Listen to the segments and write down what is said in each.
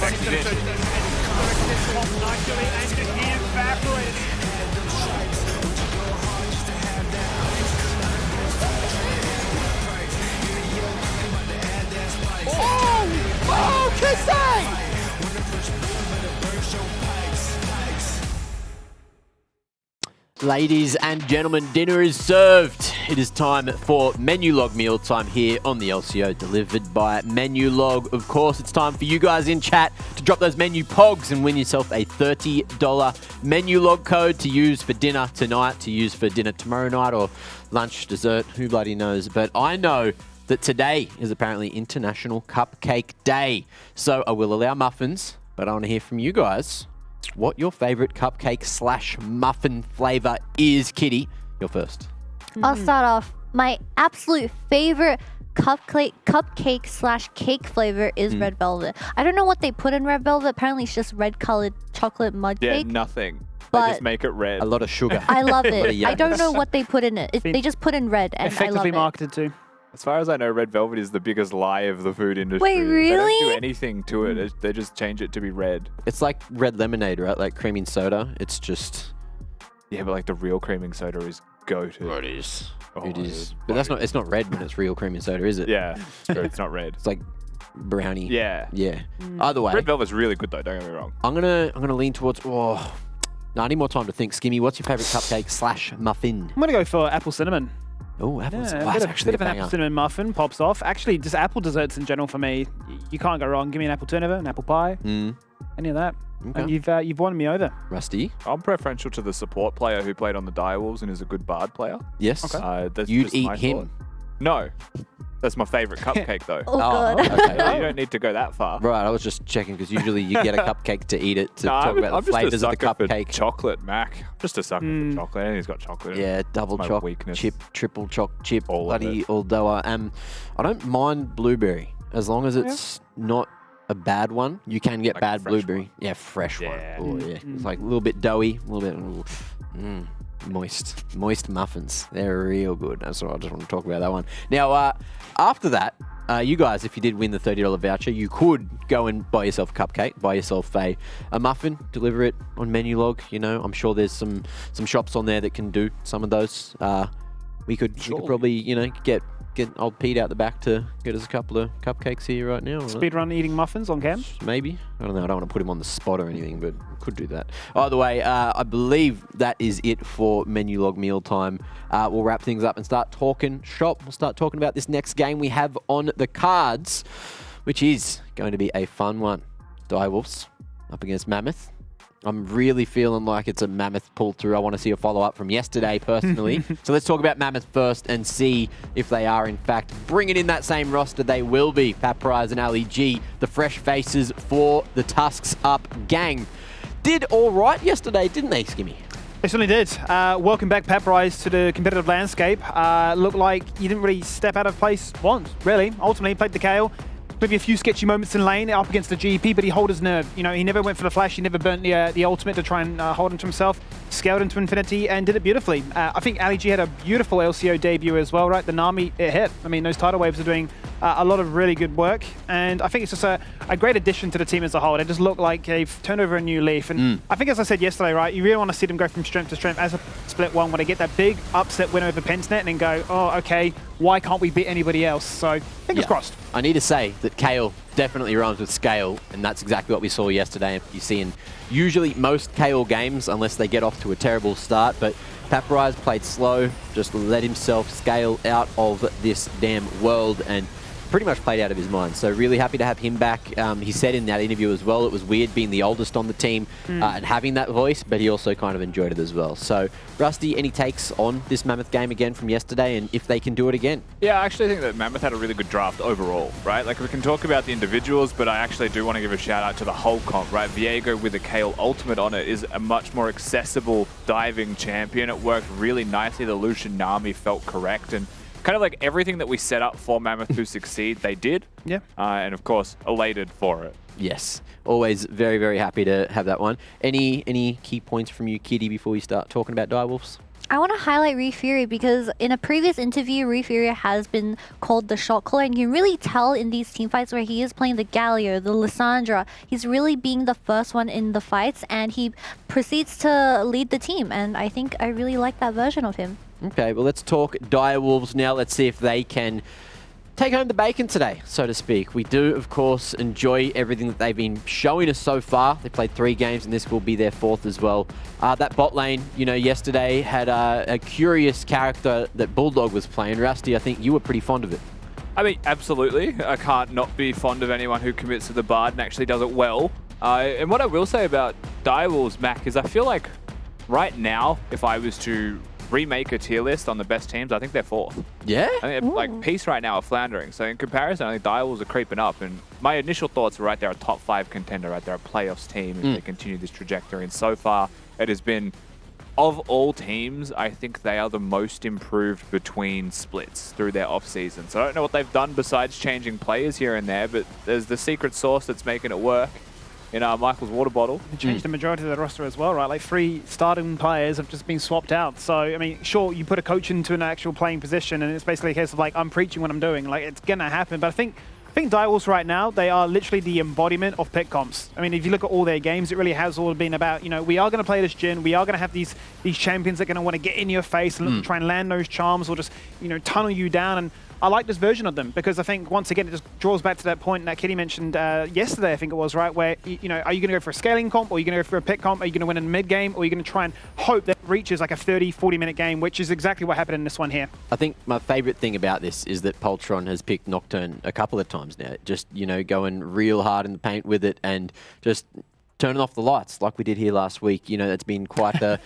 Oh, Kisei! Ladies and gentlemen, dinner is served. It is time for Menulog mealtime here on the LCO, delivered by Menulog. Of course, it's time for you guys in chat to drop those menu pogs and win yourself a $30 Menulog code to use for dinner tonight, to use for dinner tomorrow night, or lunch, dessert, who bloody knows. But I know that today is apparently International Cupcake Day. So I will allow muffins, but I want to hear from you guys what your favorite cupcake / muffin flavor is. Kitty, you're first. I'll start off. My absolute favorite cupcake / cake flavor is red velvet. I don't know what they put in red velvet. Apparently it's just red colored chocolate mud cake. Yeah, nothing. But they just make it red. A lot of sugar. I love A lot of it. I don't yums. know what they put in it. They just put in red, and I love Effectively it. marketed too. As far as I know, red velvet is the biggest lie of the food industry. Wait, They don't really? do anything to it. They just change it to be red. It's like red lemonade, right? Like creaming soda. It's just... Yeah, but like the real creaming soda is go-to. It is. Oh, It is. But that's not. It's not red when it's real creaming soda, is it? Yeah, it's not red. It's like brownie. Yeah. Yeah. Either way, Red velvet's really good though, don't get me wrong. I'm gonna lean towards... Oh, no, I need more time to think. Skimmy, what's your favorite cupcake / muffin? I'm going to go for apple cinnamon. Oh, apples. Yeah, Oh, a that's bit of, actually bit of a an banger. apple cinnamon muffin pops off. Actually, just apple desserts in general for me, you can't go wrong. Give me an apple turnover, an apple pie, any of that. And you've won me over. Rusty? I'm preferential to the support player who played on the Direwolves and is a good bard player. Yes. That's You'd just eat my him. thought. No. That's my favorite cupcake though. Oh, God. Okay. You don't need to go that far. Right, I was just checking because usually you get a cupcake to eat it to talk about I'm the flavors just of a the sucker for cupcake. chocolate, Mac. Just a sucker for chocolate. Anything's got chocolate in it. Yeah, double my choc, weakness. chip, triple choc, chip, All of bloody it. although I don't mind blueberry as long as it's not a bad one. You can get Like a bad fresh blueberry. one. Yeah, fresh Yeah. one. Oh yeah, it's like a little bit doughy, a little bit moist muffins. They're real good. That's what I just want to talk about that one. Now, after that, you guys, if you did win the $30 voucher, you could go and buy yourself a cupcake, buy yourself a muffin, deliver it on Menulog. You know, I'm sure there's some shops on there that can do some of those. We could probably, you know, get old Pete out the back to get us a couple of cupcakes here right now. Speedrun eating muffins on cam. Maybe. I don't know. I don't want to put him on the spot or anything, but could do that. Either way, I believe that is it for Menulog mealtime. We'll wrap things up and start talking shop. We'll start talking about this next game we have on the cards, which is going to be a fun one. Direwolves up against Mammoth. I'm really feeling like it's a Mammoth pull-through. I want to see a follow-up from yesterday, personally. So let's talk about Mammoth first and see if they are, in fact, bringing in that same roster. They will be. Papryze and LEG, the fresh faces for the Tusks Up gang. Did all right yesterday, didn't they, Skimmy? They certainly did. Welcome back, Papryze, to the competitive landscape. Looked like you didn't really step out of place once, really. Ultimately, played the Kayle. Maybe a few sketchy moments in lane up against the GP, but he held his nerve. You know, he never went for the flash. He never burnt the ultimate to try and hold onto himself. Scaled into infinity and did it beautifully. I think LEG had a beautiful LCO debut as well, right? The Nami, it hit. I mean, those tidal waves are doing a lot of really good work, and I think it's just a great addition to the team as a whole. They just look like they've turned over a new leaf, and I think, as I said yesterday, right, you really want to see them go from strength to strength as a split one, when they get that big upset win over Pensnet and then go, oh, okay, why can't we beat anybody else? So, fingers crossed. I need to say that Kayle definitely rhymes with scale, and that's exactly what we saw yesterday. You see in usually most Kayle games, unless they get off to a terrible start, but Papryze played slow, just let himself scale out of this damn world, and pretty much played out of his mind. So really happy to have him back. He said in that interview as well, it was weird being the oldest on the team and having that voice, but he also kind of enjoyed it as well. So Rusty, any takes on this Mammoth game again from yesterday, and if they can do it again? Yeah, I actually think that Mammoth had a really good draft overall, right? Like, we can talk about the individuals, but I actually do want to give a shout out to the whole comp, right? Viego with a Kayle ultimate on it is a much more accessible diving champion. It worked really nicely. The Lucian Nami felt correct, and kind of like everything that we set up for Mammoth to succeed, they did. Yeah. And of course, elated for it. Yes, always very, very happy to have that one. Any key points from you, Kitty, before we start talking about Direwolves? I want to highlight Reufury because in a previous interview, Reufury has been called the shot caller, and you can really tell in these team fights where he is playing the Galio, the Lissandra, he's really being the first one in the fights, and he proceeds to lead the team, and I think I really like that version of him. Okay, well, let's talk Direwolves now. Let's see if they can take home the bacon today, so to speak. We do, of course, enjoy everything that they've been showing us so far. They played 3 games, and this will be their 4th as well. That bot lane, yesterday had a curious character that Bulldawg was playing. Rusty, I think you were pretty fond of it. I mean, absolutely. I can't not be fond of anyone who commits to the Bard and actually does it well. And what I will say about Direwolves, Mac, is I feel like right now, if I was to remake a tier list on the best teams, I think they're 4th. Yeah? I think like Peace right now are floundering. So in comparison, I think Direwolves are creeping up. And my initial thoughts were right, they're a top 5 contender, right? They're a playoffs team if they continue this trajectory. And so far, it has been, of all teams, I think they are the most improved between splits through their off-season. So I don't know what they've done besides changing players here and there, but there's the secret sauce that's making it work in Michael's water bottle. It changed the majority of the roster as well, right? Like 3 starting players have just been swapped out. So, I mean, sure, you put a coach into an actual playing position and it's basically a case of like, I'm preaching what I'm doing. Like, it's going to happen. But I think Direwolves right now, they are literally the embodiment of pick comps. I mean, if you look at all their games, it really has all been about, we are going to play this Jhin, we are going to have these champions that are going to want to get in your face and try and land those charms or just, tunnel you down. And I like this version of them because I think, once again, it just draws back to that point that Kitty mentioned yesterday, I think it was, right, where, are you going to go for a scaling comp, or are you going to go for a pick comp? Are you going to win in mid-game, or are you going to try and hope that it reaches like a 30, 40-minute game, which is exactly what happened in this one here. I think my favourite thing about this is that Poltron has picked Nocturne a couple of times now. Just, going real hard in the paint with it and just turning off the lights like we did here last week. It's been quite a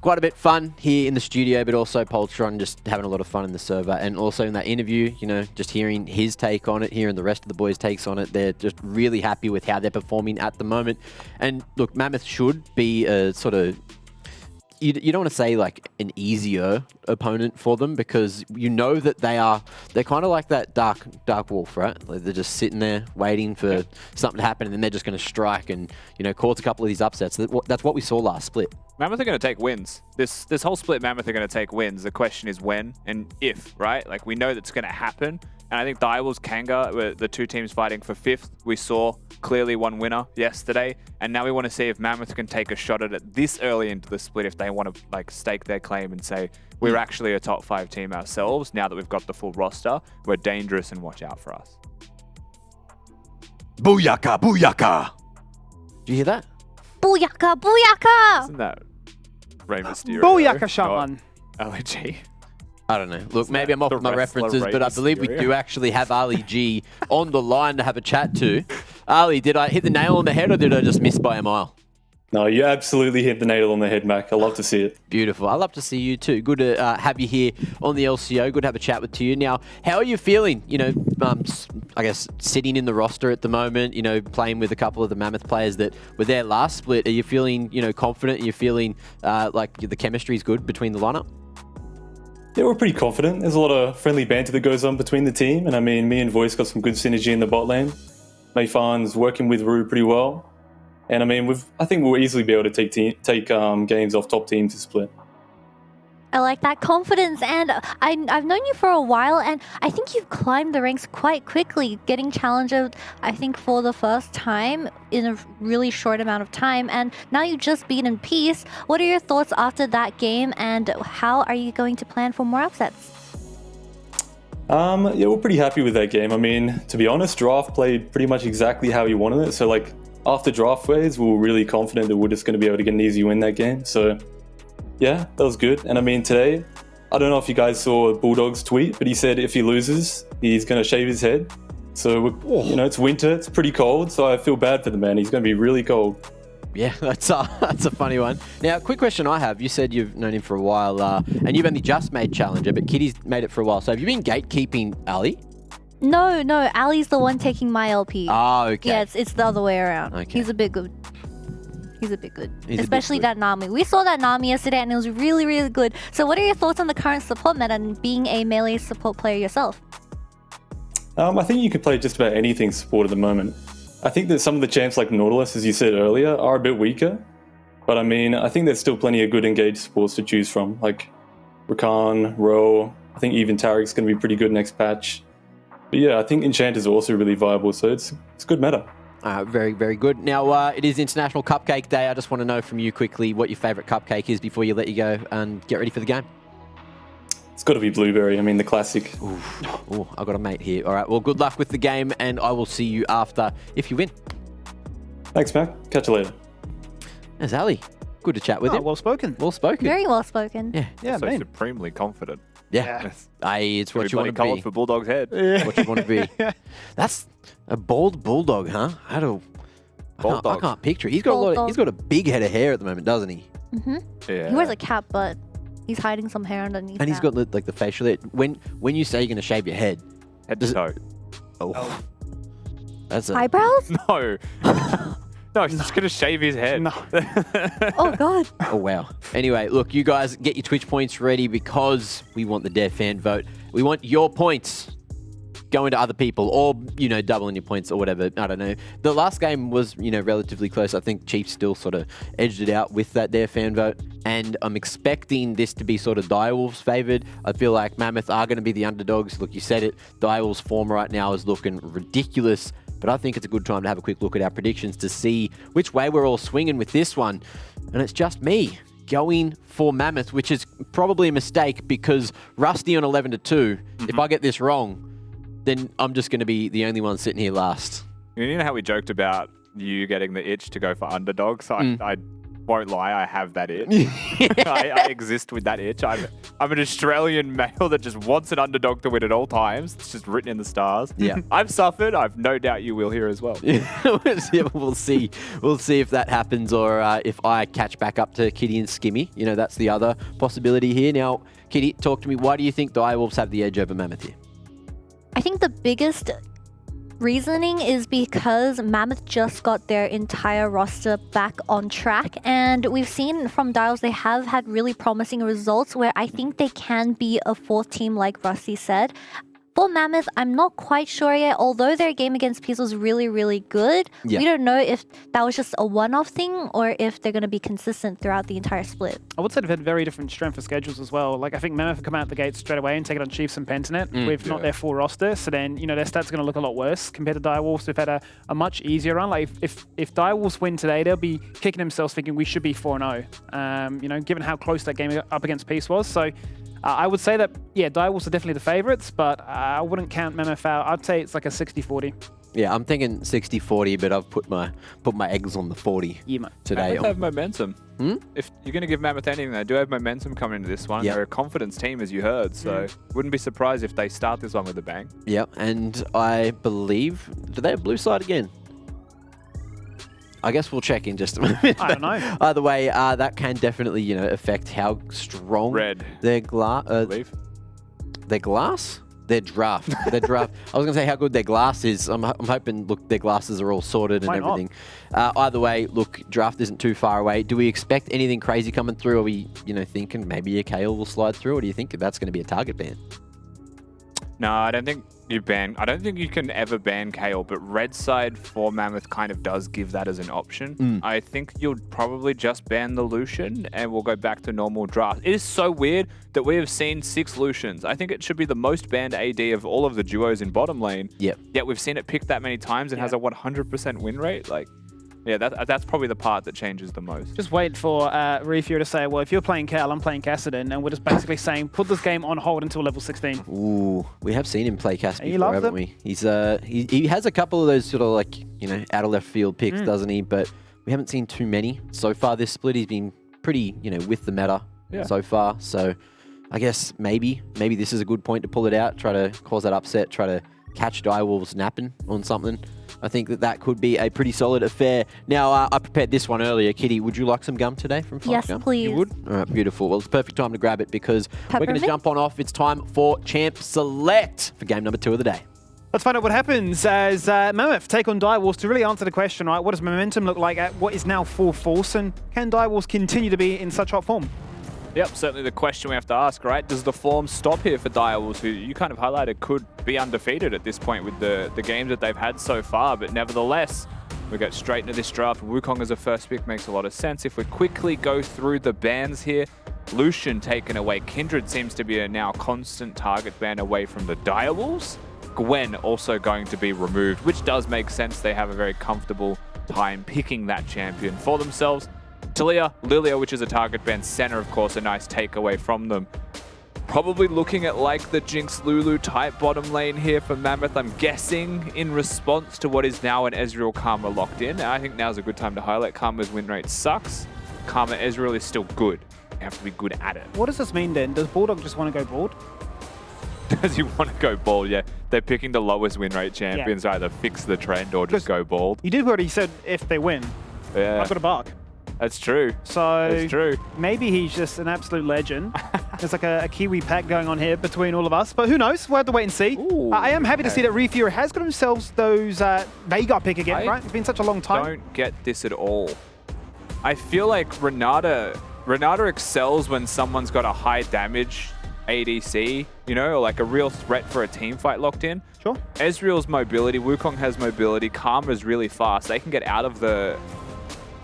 bit fun here in the studio, but also Poltron just having a lot of fun in the server. And also in that interview, just hearing his take on it, hearing the rest of the boys' takes on it, they're just really happy with how they're performing at the moment. And look, Mammoth should be a sort of, you don't want to say like an easier opponent for them, because that they're kind of like that dark wolf, right? Like they're just sitting there waiting for something to happen, and then they're just going to strike and cause a couple of these upsets. That's what we saw last split. Mammoth are going to take wins. This whole split, Mammoth are going to take wins. The question is when and if, right? Like, we know that's going to happen. And I think Direwolves, Kanga were the 2 teams fighting for 5th. We saw clearly one winner yesterday. And now we want to see if Mammoth can take a shot at it this early into the split, if they want to like stake their claim and say, we're actually a top 5 team ourselves. Now that we've got the full roster, we're dangerous and watch out for us. Booyaka, booyaka. Do you hear that? Booyaka, booyaka! Isn't that Rey Mysterio? Booyaka Shaman. Ali G. I don't know. Look, maybe I'm off with my references, but I believe we do actually have Ali G on the line to have a chat to. Ali, did I hit the nail on the head, or did I just miss by a mile? No, you absolutely hit the nail on the head, Mac. I love to see it. Beautiful. I love to see you too. Good to have you here on the LCO. Good to have a chat with you. Now, how are you feeling? I guess sitting in the roster at the moment, playing with a couple of the Mammoth players that were there last split. Are you feeling, confident? Are you feeling like the chemistry is good between the lineup? Yeah, we're pretty confident. There's a lot of friendly banter that goes on between the team. And I mean, me and Voice got some good synergy in the bot lane. Meifan's working with Rue pretty well. And I mean, I think we'll easily be able to take games off top teams to split. I like that confidence, and I've known you for a while, and I think you've climbed the ranks quite quickly, getting challenger, I think, for the first time in a really short amount of time, and now you've just beaten Peace. What are your thoughts after that game, and how are you going to plan for more upsets? Yeah, we're pretty happy with that game. I mean, to be honest, Draft played pretty much exactly how he wanted it. So, like, after Draft phase, we were really confident that we're just going to be able to get an easy win that game. So, yeah, that was good. And I mean, today, I don't know if you guys saw Bulldawg's tweet, but he said if he loses, he's going to shave his head. So, it's winter, it's pretty cold, so I feel bad for the man. He's going to be really cold. Yeah, that's a funny one. Now, quick question I have. You said you've known him for a while, and you've only just made Challenger, but Kitty's made it for a while. So have you been gatekeeping Ali? No, Ali's the one taking my LP. Oh, okay. Yeah, it's the other way around. Okay. He's a bit good. Especially that Nami. We saw that Nami yesterday, and it was really, really good. So what are your thoughts on the current support meta and being a melee support player yourself? I think you can play just about anything support at the moment. I think that some of the champs like Nautilus, as you said earlier, are a bit weaker. But I mean, I think there's still plenty of good engaged supports to choose from. Like, Rakan, Ro. I think even Tarik's going to be pretty good next patch. But yeah, I think Enchant is also really viable, so it's good meta. Very, very good. Now, it is International Cupcake Day. I just want to know from you quickly what your favourite cupcake is before you let you go and get ready for the game. It's got to be blueberry. I mean, the classic. Ooh, I got a mate here. All right, well, good luck with the game, and I will see you after if you win. Thanks, Mac. Catch you later. There's Ali. Good to chat with him. Well spoken. Well spoken. Very well spoken. Yeah. Yeah, So man. supremely confident. Yeah. It's what you want to colour be. for Bulldog's head. What you want to be. That's a bald bulldog, huh? I Bulldog. can't picture it. He's got a big head of hair at the moment, doesn't he? Yeah. He wears a cap, but he's hiding some hair underneath. And he's got like the facial hair. When you say you're going to shave your head, head to toe. oh. That's a eyebrows. No. No, he's just going to shave his head. No. Oh God. Oh, wow. Anyway, look, you guys get your Twitch points ready because we want the Dev fan vote. We want your points going to other people or, doubling your points or whatever. I don't know. The last game was, relatively close. I think Chiefs still sort of edged it out with that Dev fan vote. And I'm expecting this to be sort of Direwolves favoured. I feel like Mammoth are going to be the underdogs. Look, you said it. Direwolves' form right now is looking ridiculous. But I think it's a good time to have a quick look at our predictions to see which way we're all swinging with this one. And it's just me going for Mammoth, which is probably a mistake because Rusty on 11-2, if I get this wrong, then I'm just going to be the only one sitting here last. You know how we joked about you getting the itch to go for underdogs? I won't lie, I have that itch. I exist with that itch. I'm an Australian male that just wants an underdog to win at all times. It's just written in the stars. Yeah. I've suffered. I've no doubt you will here as well. We'll see. We'll see if that happens or if I catch back up to Kitty and Skimmy. That's the other possibility here. Now, Kitty, talk to me. Why do you think Direwolves have the edge over Mammoth here? I think the biggest reasoning is because Mammoth just got their entire roster back on track, and we've seen from Dials they have had really promising results where I think they can be a fourth team like Rusty said. For Mammoth, I'm not quite sure yet, although their game against Peace was really, really good. Yeah. We don't know if that was just a one-off thing or if they're going to be consistent throughout the entire split. I would say they've had very different strength of schedules as well. Like, I think Mammoth have come out the gate straight away and taken on Chiefs and Pentanet with not their full roster. So then, their stats are going to look a lot worse compared to Direwolves, who've had a much easier run. Like, if Direwolves win today, they'll be kicking themselves thinking we should be 4-0, given how close that game up against Peace was. So I would say that, Direwolves are definitely the favourites, but I wouldn't count Mammoth out. I'd say it's like a 60-40. Yeah, I'm thinking 60-40, but I've put my eggs on the 40 today. Mammoth have momentum. If you're going to give Mammoth anything, they do have momentum coming into this one. Yep. They're a confidence team, as you heard, so wouldn't be surprised if they start this one with a bang. Yep, and I believe, do they have blue side again? I guess we'll check in just a moment. I don't know. Either way, that can definitely, affect how strong Red. their Their draft. Their draft. I was going to say how good their glass is. I'm hoping, look, their glasses are all sorted and everything. Either way, look, draft isn't too far away. Do we expect anything crazy coming through? Are we, thinking maybe a Kale will slide through? Or do you think that's going to be a target ban? No, I don't think you can ever ban Kale, but red side for Mammoth kind of does give that as an option. I think you'll probably just ban the Lucian and we'll go back to normal draft. It is so weird that we have seen 6 Lucians. I think it should be the most banned AD of all of the duos in bottom lane. Yep. Yet we've seen it picked that many times and has a 100% win rate. Like, yeah, that's probably the part that changes the most. Just wait for Reufury to say, well, if you're playing Cal, I'm playing Kassadin, and we're just basically saying, put this game on hold until level 16. Ooh, we have seen him play Cass He before, loves haven't it. we? He's he has a couple of those sort of like, out of left field picks, doesn't he? But we haven't seen too many so far this split. He's been pretty, with the meta so far. So I guess maybe this is a good point to pull it out, try to cause that upset, try to catch Direwolves napping on something. I think that could be a pretty solid affair. Now, I prepared this one earlier. Kitty, would you like some gum today from Five Yes, Gum? please. You would? All right, beautiful. Well, it's a perfect time to grab it because we're going to Peppermint? jump on off. It's time for Champ Select for game number 2 of the day. Let's find out what happens as Mammoth take on Direwolves to really answer the question, right? What does momentum look like at what is now full force, and can Direwolves continue to be in such hot form? Yep, certainly the question we have to ask, right? Does the form stop here for Direwolves, who you kind of highlighted could be undefeated at this point with the games that they've had so far, but nevertheless, we get straight into this draft. Wukong as a first pick makes a lot of sense. If we quickly go through the bans here, Lucian taken away. Kindred seems to be a now constant target ban away from the Direwolves. Gwen also going to be removed, which does make sense. They have a very comfortable time picking that champion for themselves. Talia, Lilia, which is a target ban. Center, of course, a nice takeaway from them. Probably looking at like the Jinx Lulu type bottom lane here for Mammoth, I'm guessing, in response to what is now an Ezreal Karma locked in. And I think now's a good time to highlight Karma's win rate sucks. Karma Ezreal is still good. You have to be good at it. What does this mean then? Does Bulldawg just want to go bald? Does he want to go bald? Yeah, they're picking the lowest win rate champions, either fix the trend or just go bald. You did what he said if they win. Yeah, I've got a bark. That's true. So that's true. Maybe he's just an absolute legend. There's like a Kiwi pack going on here between all of us, but who knows? We'll have to wait and see. Ooh, I am happy to see that Reufury has got himself those Veigar pick again, right? It's been such a long time. Don't get this at all. I feel like Renata excels when someone's got a high damage ADC, you know, or like a real threat for a team fight locked in. Sure. Ezreal's mobility, Wukong has mobility, Karma's really fast. They can get out of the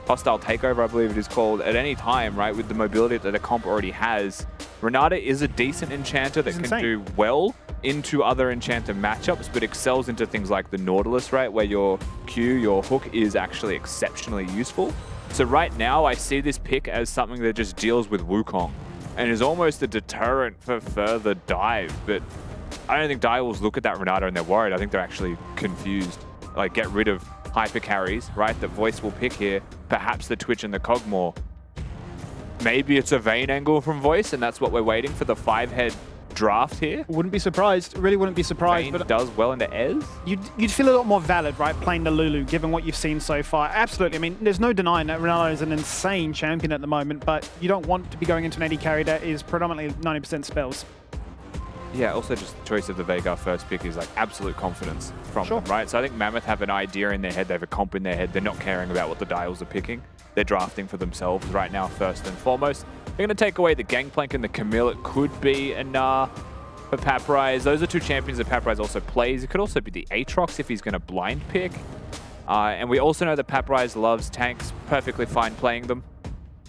hostile takeover, I believe it is called, at any time, right, with the mobility that a comp already has. Renata is a decent enchanter that can do well into other enchanter matchups, but excels into things like the Nautilus, right, where your Q, your hook is actually exceptionally useful. So right now, I see this pick as something that just deals with Wukong and is almost a deterrent for further dive, but I don't think Direwolves look at that Renata and they're worried. I think they're actually confused. Like, get rid of hyper carries, right, that Voice will pick here, perhaps the Twitch and the Cogmore. Maybe it's a Vayne angle from Voice, and that's what we're waiting for, the 5-head draft here. Wouldn't be surprised. Really wouldn't be surprised. Vayne but does well into Ez. You'd feel a lot more valid, right, playing the Lulu, given what you've seen so far. Absolutely. I mean, there's no denying that Ronaldo is an insane champion at the moment, but you don't want to be going into an AD carry that is predominantly 90% spells. Yeah, also just the choice of the Veigar first pick is like absolute confidence from them, right? So I think Mammoth have an idea in their head, they have a comp in their head, they're not caring about what the Dials are picking. They're drafting for themselves right now, first and foremost. They're going to take away the Gangplank and the Camille. It could be a Nah for Papryze. Those are two champions that Papryze also plays. It could also be the Aatrox if he's going to blind pick. And we also know that Papryze loves tanks, perfectly fine playing them.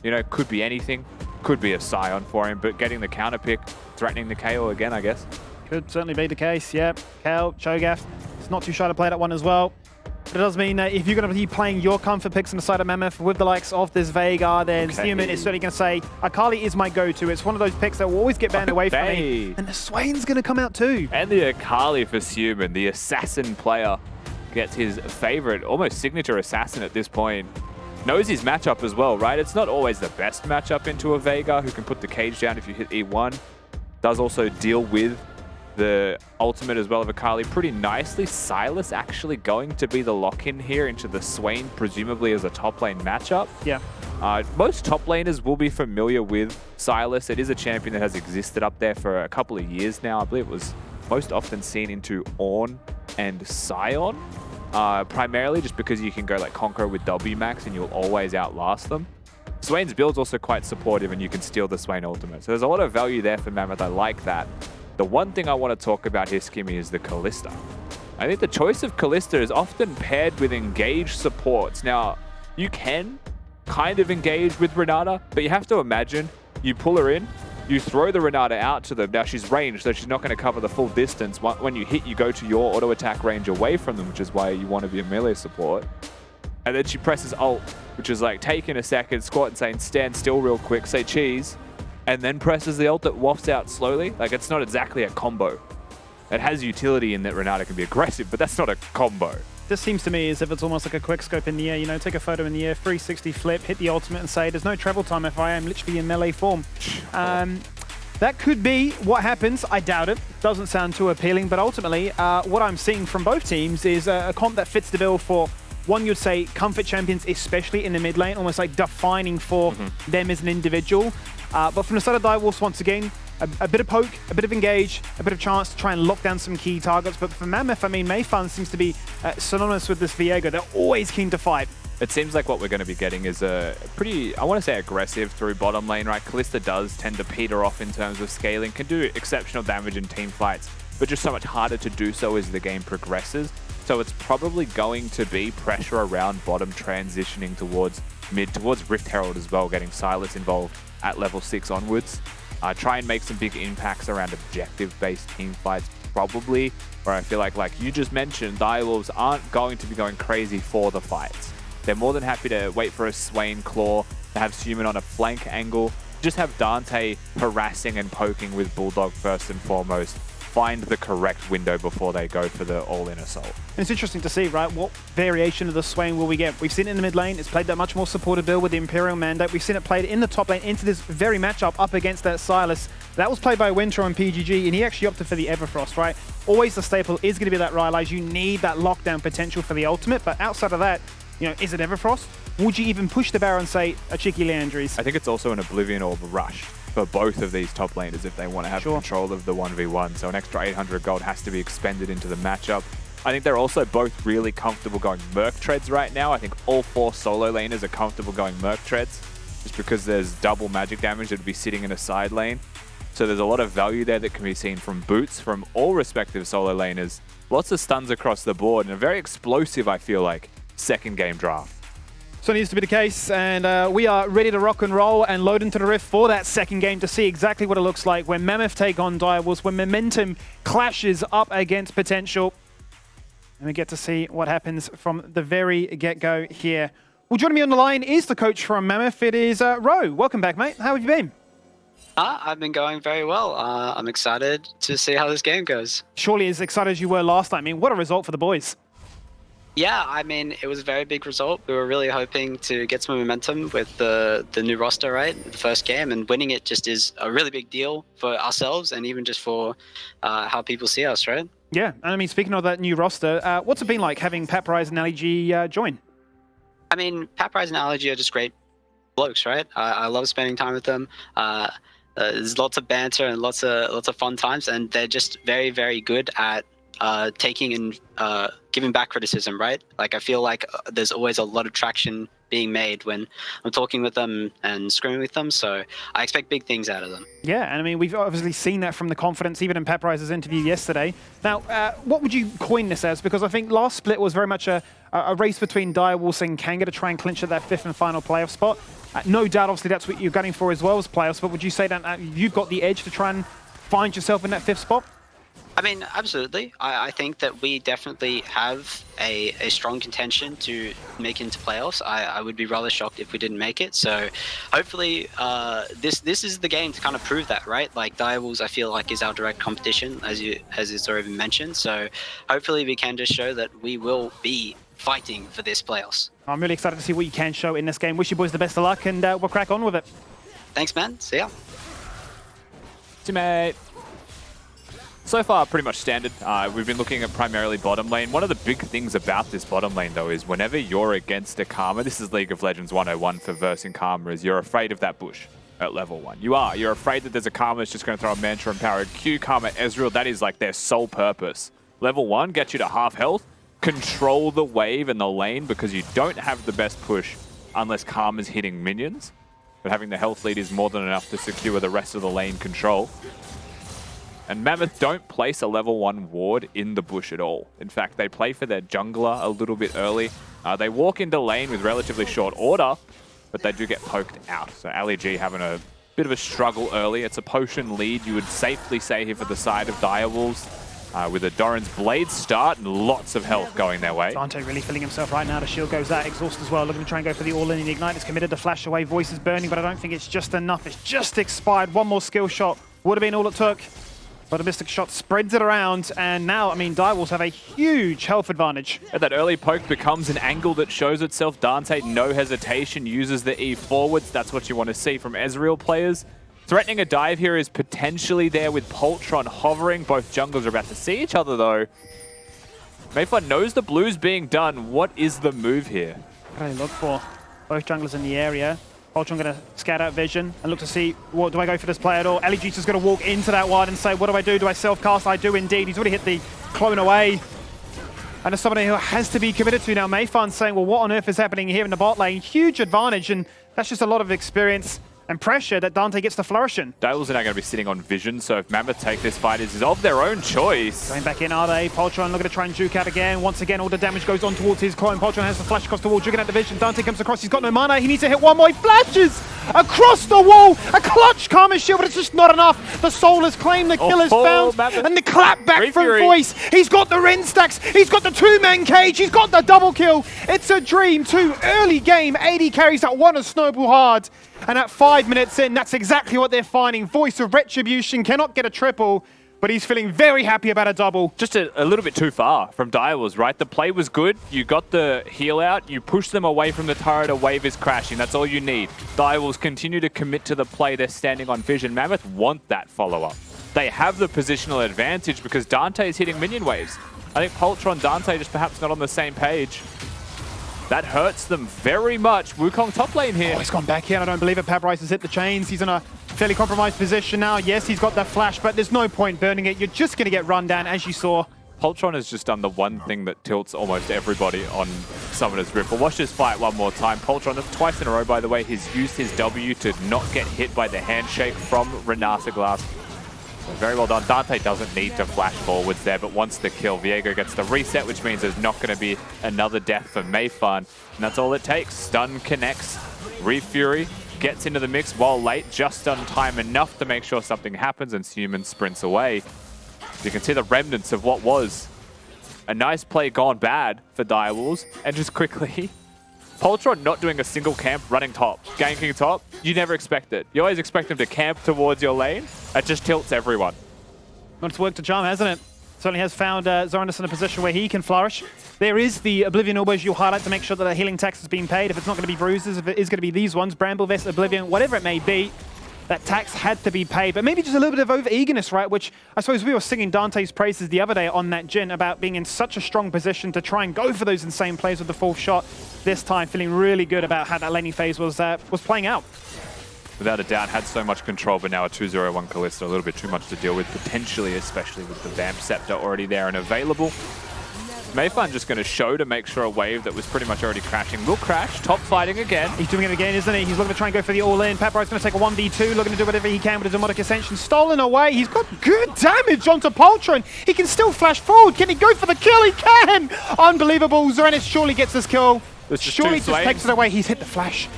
You know, could be anything. Could be a Scion for him, but getting the counter pick, threatening the KO again, I guess. Could certainly be the case, yeah. Cal, Cho'Gath, it's not too shy to play that one as well. But it does mean that if you're going to be playing your comfort picks on the side of Mammoth with the likes of this Veigar, then Siuman is certainly going to say, Akali is my go-to. It's one of those picks that will always get banned away from me. And the Swain's going to come out too. And the Akali for Siuman, the assassin player, gets his favorite, almost signature assassin at this point. Knows his matchup as well, right? It's not always the best matchup into a Veigar who can put the cage down if you hit E1. Does also deal with the ultimate as well of Akali pretty nicely. Sylas actually going to be the lock-in here into the Swain, presumably as a top lane matchup. Yeah. Most top laners will be familiar with Sylas. It is a champion that has existed up there for a couple of years now. I believe it was most often seen into Ornn and Sion. Primarily just because you can go like Conqueror with W max and you'll always outlast them. Swain's build's also quite supportive and you can steal the Swain ultimate. So there's a lot of value there for Mammoth. I like that. The one thing I want to talk about here, Skimmy, is the Kalista. I think the choice of Kalista is often paired with engaged supports. Now, you can kind of engage with Renata, but you have to imagine you pull her in, you throw the Renata out to them. Now she's ranged, so she's not going to cover the full distance. When you hit, you go to your auto attack range away from them, which is why you want to be a melee support. And then she presses ult, which is like taking a second, squat and saying stand still real quick, say cheese, and then presses the ult that wafts out slowly. Like, it's not exactly a combo. It has utility in that Renata can be aggressive, but that's not a combo. This seems to me as if it's almost like a quick scope in the air, you know, take a photo in the air, 360 flip, hit the ultimate and say, there's no travel time if I am literally in melee form. That could be what happens. I doubt it. Doesn't sound too appealing, but ultimately, what I'm seeing from both teams is a comp that fits the bill for, one, you'd say, comfort champions, especially in the mid lane, almost like defining for them as an individual. But from the side of Direwolves, once again, a bit of poke, a bit of engage, a bit of chance to try and lock down some key targets. But for Mammoth, I mean, Meifan seems to be synonymous with this Viego. They're always keen to fight. It seems like what we're going to be getting is a pretty, I want to say, aggressive through bottom lane, right? Kalista does tend to peter off in terms of scaling, can do exceptional damage in team fights, but just so much harder to do so as the game progresses. So it's probably going to be pressure around bottom transitioning towards mid, towards Rift Herald as well, getting Sylas involved at level 6 onwards. Try and make some big impacts around objective-based team fights, probably, where I feel like you just mentioned, Direwolves aren't going to be going crazy for the fights. They're more than happy to wait for a Swain Claw, to have Siuman on a flank angle, just have Danteh harassing and poking with Bulldawg first and foremost, find the correct window before they go for the all-in assault. And it's interesting to see, right, what variation of the Swain will we get? We've seen it in the mid lane. It's played that much more supported build with the Imperial Mandate. We've seen it played in the top lane into this very matchup up against that Sylas. That was played by Winter on PGG, and he actually opted for the Everfrost, right? Always the staple is going to be that Rylai's. You need that lockdown potential for the ultimate, but outside of that, you know, is it Everfrost? Would you even push the Baron and say a cheeky Leandries? I think it's also an Oblivion Orb rush for both of these top laners if they want to have control of the 1v1. So an extra 800 gold has to be expended into the matchup. I think they're also both really comfortable going Merc Treads right now. I think all 4 solo laners are comfortable going Merc Treads just because there's double magic damage that would be sitting in a side lane. So there's a lot of value there that can be seen from boots from all respective solo laners. Lots of stuns across the board and a very explosive, I feel like, second game draft. So it needs to be the case, and we are ready to rock and roll and load into the Rift for that second game to see exactly what it looks like when Mammoth take on Direwolves, when momentum clashes up against potential. And we get to see what happens from the very get-go here. Well, joining me on the line is the coach from Mammoth. It is Ro. Welcome back, mate. How have you been? I've been going very well. I'm excited to see how this game goes. Surely as excited as you were last time. I mean, what a result for the boys. Yeah, I mean, it was a very big result. We were really hoping to get some momentum with the new roster, right? The first game, and winning it just is a really big deal for ourselves and even just for how people see us, right? Yeah, and I mean, speaking of that new roster, what's it been like having Papryze and LG join? I mean, Papryze and LG are just great blokes, right? I love spending time with them. There's lots of banter and lots of fun times, and they're just very, very good at taking and giving back criticism, right? Like, I feel like there's always a lot of traction being made when I'm talking with them and screaming with them, so I expect big things out of them. Yeah, and I mean, we've obviously seen that from the confidence, even in Papryze's interview yesterday. Now, what would you coin this as? Because I think last split was very much a race between Direwolves and Kanga to try and clinch at that 5th and final playoff spot. No doubt, obviously, that's what you're gunning for as well as playoffs, but would you say that you've got the edge to try and find yourself in that 5th spot? I mean, absolutely. I think that we definitely have a strong contention to make it into playoffs. I would be rather shocked if we didn't make it. So hopefully this is the game to kind of prove that, right? Like, Direwolves, I feel like, is our direct competition, as it's already been mentioned. So hopefully we can just show that we will be fighting for this playoffs. I'm really excited to see what you can show in this game. Wish you boys the best of luck, and we'll crack on with it. Thanks, man. See ya. See you, mate. So far, pretty much standard. We've been looking at primarily bottom lane. One of the big things about this bottom lane, though, is whenever you're against a Karma, this is League of Legends 101 for versing Karma, is you're afraid of that bush at level 1. You're afraid that there's a Karma that's just going to throw a Mantra Empowered Q, Karma, Ezreal. That is like their sole purpose. Level 1 gets you to half health, control the wave and the lane because you don't have the best push unless Karma's hitting minions. But having the health lead is more than enough to secure the rest of the lane control. And Mammoth don't place a level 1 ward in the bush at all. In fact, they play for their jungler a little bit early. They walk into lane with relatively short order, but they do get poked out. So LEG having a bit of a struggle early. It's a potion lead, you would safely say, here for the side of Direwolves. With a Doran's Blade start and lots of health going their way. Danteh really feeling himself right now. The shield goes out, exhaust as well. Looking to try and go for the all-in and ignite. It's committed to flash away. Voice is burning, but I don't think it's just enough. It's just expired. One more skill shot would have been all it took. But a Mystic Shot spreads it around, and now, I mean, Direwolves have a huge health advantage. And that early poke becomes an angle that shows itself. Danteh, no hesitation, uses the E forwards. That's what you want to see from Ezreal players. Threatening a dive here is potentially there with Poltron hovering. Both junglers are about to see each other, though. Meifan knows the blue's being done. What is the move here? What do they look for? Both junglers in the area. Poltron going to scout out vision and look to see, what do I go for this play at all? LEG's just going to walk into that ward and say, what do I do? Do I self-cast? I do indeed. He's already hit the clone away. And as somebody who has to be committed to now, Meifan saying, well, what on earth is happening here in the bot lane? Huge advantage, and that's just a lot of experience. and pressure that Danteh gets to flourish in. Dales are now going to be sitting on vision, so if Mammoth take this fight, it is of their own choice. Going back in, are they? Poltron looking to try and juke out again. Once again, all the damage goes on towards his clone. Poltron has the flash across the wall, juking out the vision. Danteh comes across, he's got no mana. He needs to hit one more. He flashes across the wall. A clutch Karma shield, but it's just not enough. The soul has claimed, the kill is found. Mammoth. And the clap back from Reufury. Voice. He's got the Ren stacks. He's got the two-man cage. He's got the double kill. It's a dream. 2 early game. 80 carries that want to snowball hard. And at 5 minutes in, that's exactly what they're finding. Voice of Retribution cannot get a triple, but he's feeling very happy about a double. Just a little bit too far from Direwolves, right? The play was good. You got the heal out. You push them away from the turret. A wave is crashing. That's all you need. Direwolves continue to commit to the play. They're standing on vision. Mammoth want that follow-up. They have the positional advantage because Danteh is hitting minion waves. I think Poltron, Danteh just perhaps not on the same page. That hurts them very much. Wukong top lane here. Oh, he's gone back here. I don't believe it. Papryze has hit the chains. He's in a fairly compromised position now. Yes, he's got that flash, but there's no point burning it. You're just going to get run down, as you saw. Poltron has just done the one thing that tilts almost everybody on Summoner's Rift. But watch this fight one more time. Poltron, twice in a row, by the way, he's used his W to not get hit by the handshake from Renata Glasc. Very well done. Danteh doesn't need to flash forwards there, but wants the kill. Viego gets the reset, which means there's not going to be another death for Meifan. And that's all it takes. Stun connects. Reufury gets into the mix while late, just on time enough to make sure something happens, and Siuman sprints away. So you can see the remnants of what was a nice play gone bad for Direwolves. And just quickly, Poltron not doing a single camp, running top, ganking top. You never expect it. You always expect them to camp towards your lane. It just tilts everyone. Well, it's worked a charm, hasn't it? Certainly has found Zorenous in a position where he can flourish. There is the Oblivion Orbs you highlight to make sure that the healing tax is being paid. If it's not going to be bruises, if it is going to be these ones, Bramble Vest, Oblivion, whatever it may be, that tax had to be paid. But maybe just a little bit of over-eagerness, right? Which I suppose we were singing Dante's praises the other day on that Jhin about being in such a strong position to try and go for those insane plays with the fourth shot. This time feeling really good about how that laning phase was playing out. Without a doubt, had so much control, but now a 2-0-1 Kalista, a little bit too much to deal with, potentially, especially with the Vamp Scepter already there and available. Meifan just going to show to make sure a wave that was pretty much already crashing will crash. Top fighting again. He's doing it again, isn't he? He's looking to try and go for the all-in. Papryze going to take a 1v2, looking to do whatever he can with his Demonic Ascension. Stolen away. He's got good damage onto Poltron. He can still flash forward. Can he go for the kill? He can! Unbelievable. Zorenous surely gets this kill. Surely just takes it away. He's hit the flash.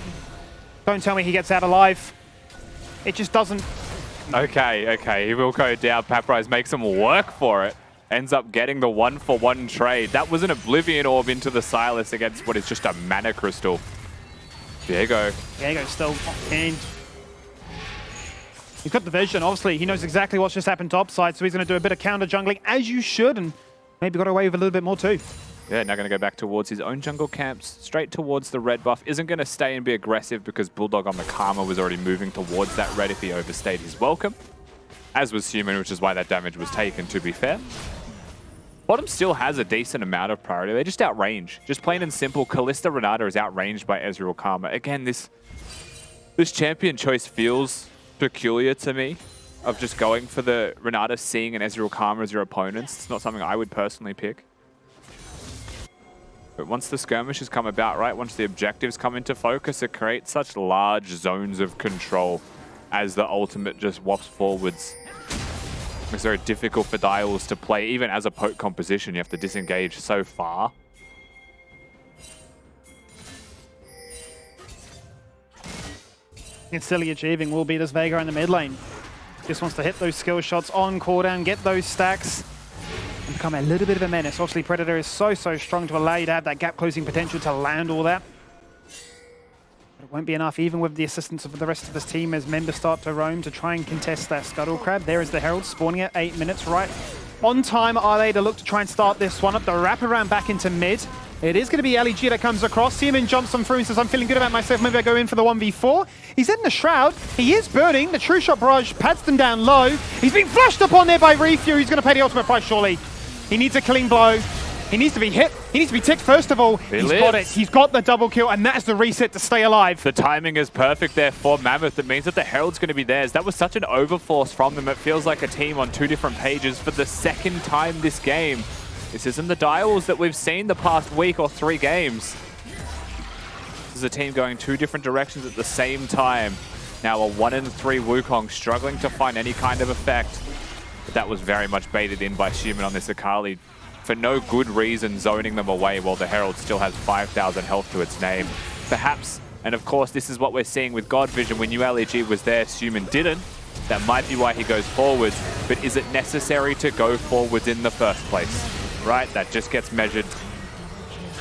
Don't tell me he gets out alive. It just doesn't. Okay. He will go down. Papryze makes him work for it. Ends up getting the 1-for-1 trade. That was an Oblivion Orb into the Sylas against what is just a Mana Crystal. Viego still in. He's got the vision, obviously. He knows exactly what's just happened topside, so he's going to do a bit of counter jungling, as you should, and maybe got away with a little bit more too. Yeah, now going to go back towards his own jungle camps, straight towards the red buff. Isn't going to stay and be aggressive because Bulldawg on the Karma was already moving towards that red if he overstayed his welcome. As was Siuman, which is why that damage was taken, to be fair. Bottom still has a decent amount of priority. They just outrange. Just plain and simple, Kalista Renata is outranged by Ezreal Karma. Again, this champion choice feels peculiar to me, of just going for the Renata, seeing an Ezreal Karma as your opponents. It's not something I would personally pick. But once the skirmishes come about, right, once the objectives come into focus, it creates such large zones of control as the ultimate just wafts forwards. It's very difficult for Direwolves to play. Even as a poke composition, you have to disengage so far. It's silly achieving will be this Veigar in the mid lane. Just wants to hit those skill shots on cooldown, get those stacks, and become a little bit of a menace. Obviously, Predator is so strong to allow you to have that gap closing potential to land all that. But it won't be enough, even with the assistance of the rest of this team, as members start to roam to try and contest that Scuttle Crab. There is the Herald spawning at 8 minutes, right on time. Are they to look to try and start this one up? The wraparound back into mid. It is going to be LEG that comes across. Siuman jumps on through and says, I'm feeling good about myself. Maybe I go in for the 1v4. He's in the Shroud. He is burning. The True Shot Barrage pats them down low. He's being flashed upon there by Reufury. He's going to pay the ultimate price, surely. He needs a clean blow. He needs to be hit. He needs to be ticked first of all. He's got it. He's got the double kill, and that's the reset to stay alive. The timing is perfect there for Mammoth. It means that the Herald's going to be theirs. That was such an overforce from them. It feels like a team on two different pages for the second time this game. This isn't the Direwolves that we've seen the past week or 3 games. This is a team going 2 different directions at the same time. Now a 1 in 3 Wukong struggling to find any kind of effect. But that was very much baited in by Siuman on this Akali. For no good reason, zoning them away while the Herald still has 5,000 health to its name. Perhaps, and of course this is what we're seeing with God Vision. When ULEG was there, Siuman didn't. That might be why he goes forwards. But is it necessary to go forwards in the first place? Right, that just gets measured.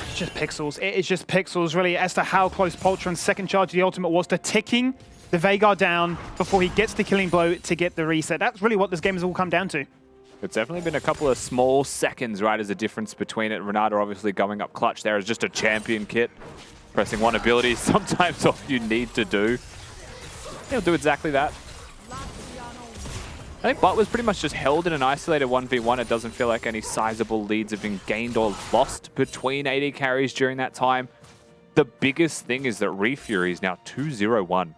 It's just pixels. It is just pixels, really, as to how close Poltron's second charge of the ultimate was to ticking the Veigar down before he gets the killing blow to get the reset. That's really what this game has all come down to. It's definitely been a couple of small seconds, right, as a difference between it. Renata obviously going up clutch there as just a champion kit. Pressing one ability is sometimes all you need to do. He'll do exactly that. I think Butt was pretty much just held in an isolated 1v1. It doesn't feel like any sizable leads have been gained or lost between AD carries during that time. The biggest thing is that Reufury is now 2-0-1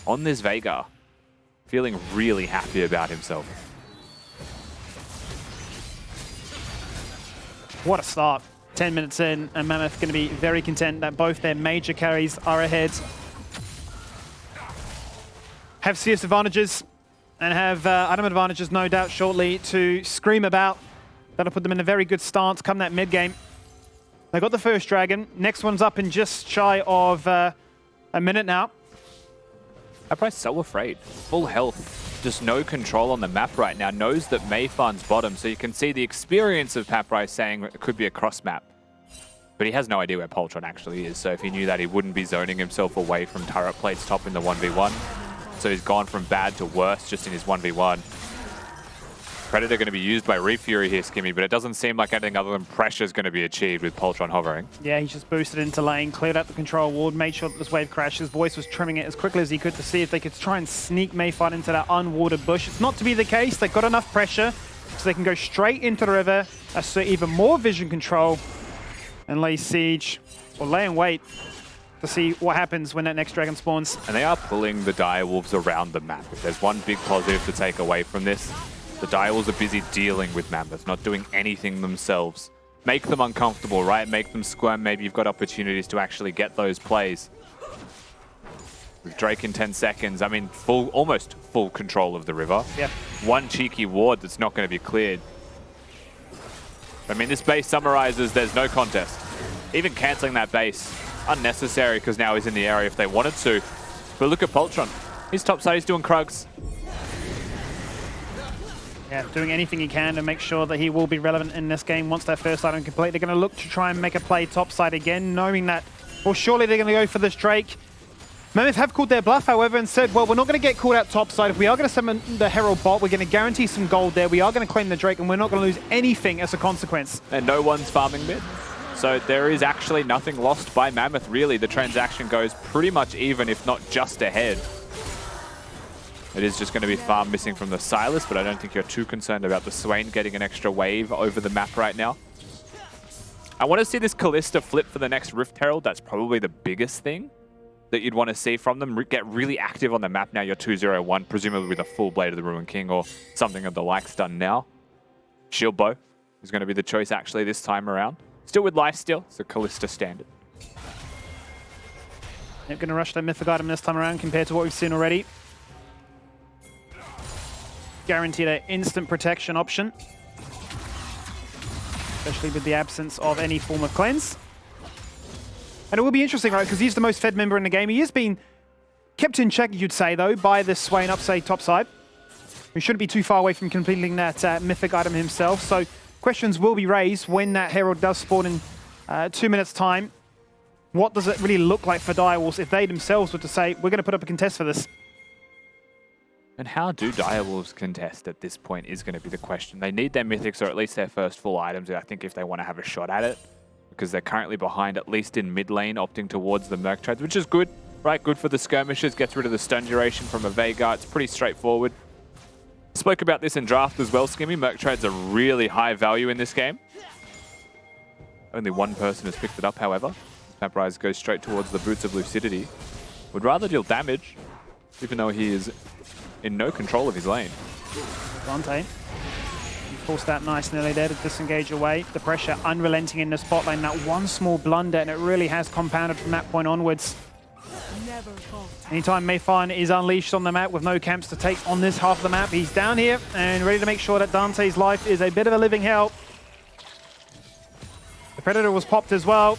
on this Veigar. Feeling really happy about himself. What a start. 10 minutes in, and Mammoth going to be very content that both their major carries are ahead. Have CS advantages, and have item advantages, no doubt, shortly to scream about. That'll put them in a very good stance come that mid game. They got the first dragon. Next one's up in just shy of a minute now. Papryze so afraid. Full health. Just no control on the map right now. Knows that Meifan's bottom, so you can see the experience of Papryze saying it could be a cross map. But he has no idea where Poltron actually is, so if he knew that, he wouldn't be zoning himself away from turret plates top in the 1v1. So he's gone from bad to worse just in his 1v1. Predator going to be used by Reufury here, Skimmy, but it doesn't seem like anything other than pressure is going to be achieved with Poltron hovering. Yeah, he's just boosted into lane, cleared out the control ward, made sure that this wave crashed. His voice was trimming it as quickly as he could to see if they could try and sneak Meifan into that unwatered bush. It's not to be the case. They've got enough pressure, so they can go straight into the river, assert even more vision control, and lay siege, or lay in wait to see what happens when that next dragon spawns. And they are pulling the direwolves around the map. If there's one big positive to take away from this, the direwolves are busy dealing with Mammoth, not doing anything themselves. Make them uncomfortable, right? Make them squirm. Maybe you've got opportunities to actually get those plays. With Drake in 10 seconds, I mean, almost full control of the river. Yeah. One cheeky ward that's not going to be cleared. I mean, this base summarizes there's no contest. Even cancelling that base, unnecessary because now he's in the area if they wanted to. But look at Poltron. He's topside, he's doing Krugs. Yeah, doing anything he can to make sure that he will be relevant in this game once that first item complete. They're going to look to try and make a play topside again, knowing that, well, surely they're going to go for this Drake. Mammoth have called their bluff, however, and said, well, we're not going to get called out topside. If we are going to summon the Herald bot, we're going to guarantee some gold there. We are going to claim the Drake, and we're not going to lose anything as a consequence. And no one's farming mid. So there is actually nothing lost by Mammoth, really. The transaction goes pretty much even, if not just ahead. It is just going to be farm missing from the Sylas, but I don't think you're too concerned about the Swain getting an extra wave over the map right now. I want to see this Kalista flip for the next Rift Herald. That's probably the biggest thing that you'd want to see from them. Get really active on the map now. You're 2-0-1, presumably with a full Blade of the Ruined King or something of the likes done now. Shield Bow is going to be the choice actually this time around. Still with lifesteal, so Kalista standard. They're going to rush that Mythic item this time around compared to what we've seen already. Guaranteed an instant protection option, especially with the absence of any form of cleanse. And it will be interesting, right, because he's the most fed member in the game. He has been kept in check, you'd say, though, by the Swain up, say, topside. He shouldn't be too far away from completing that mythic item himself. So questions will be raised when that Herald does spawn in 2 minutes' time. What does it really look like for Direwolves if they themselves were to say, we're going to put up a contest for this? And how do Direwolves contest at this point is going to be the question. They need their mythics, or at least their first full items, I think, if they want to have a shot at it. Because they're currently behind, at least in mid lane, opting towards the Merc Trades, which is good, right? Good for the skirmishers, gets rid of the stun duration from a Veigar. It's pretty straightforward. Spoke about this in draft as well, Skimmy. Merc Trades are really high value in this game. Only one person has picked it up, however. Papryze goes straight towards the boots of Lucidity. Would rather deal damage, even though he is in no control of his lane. Danteh, he forced that nice nearly there to disengage away. The pressure unrelenting in the spot lane. That one small blunder, and it really has compounded from that point onwards. Anytime Meifan is unleashed on the map with no camps to take on this half of the map, he's down here and ready to make sure that Danteh's life is a bit of a living hell. The Predator was popped as well.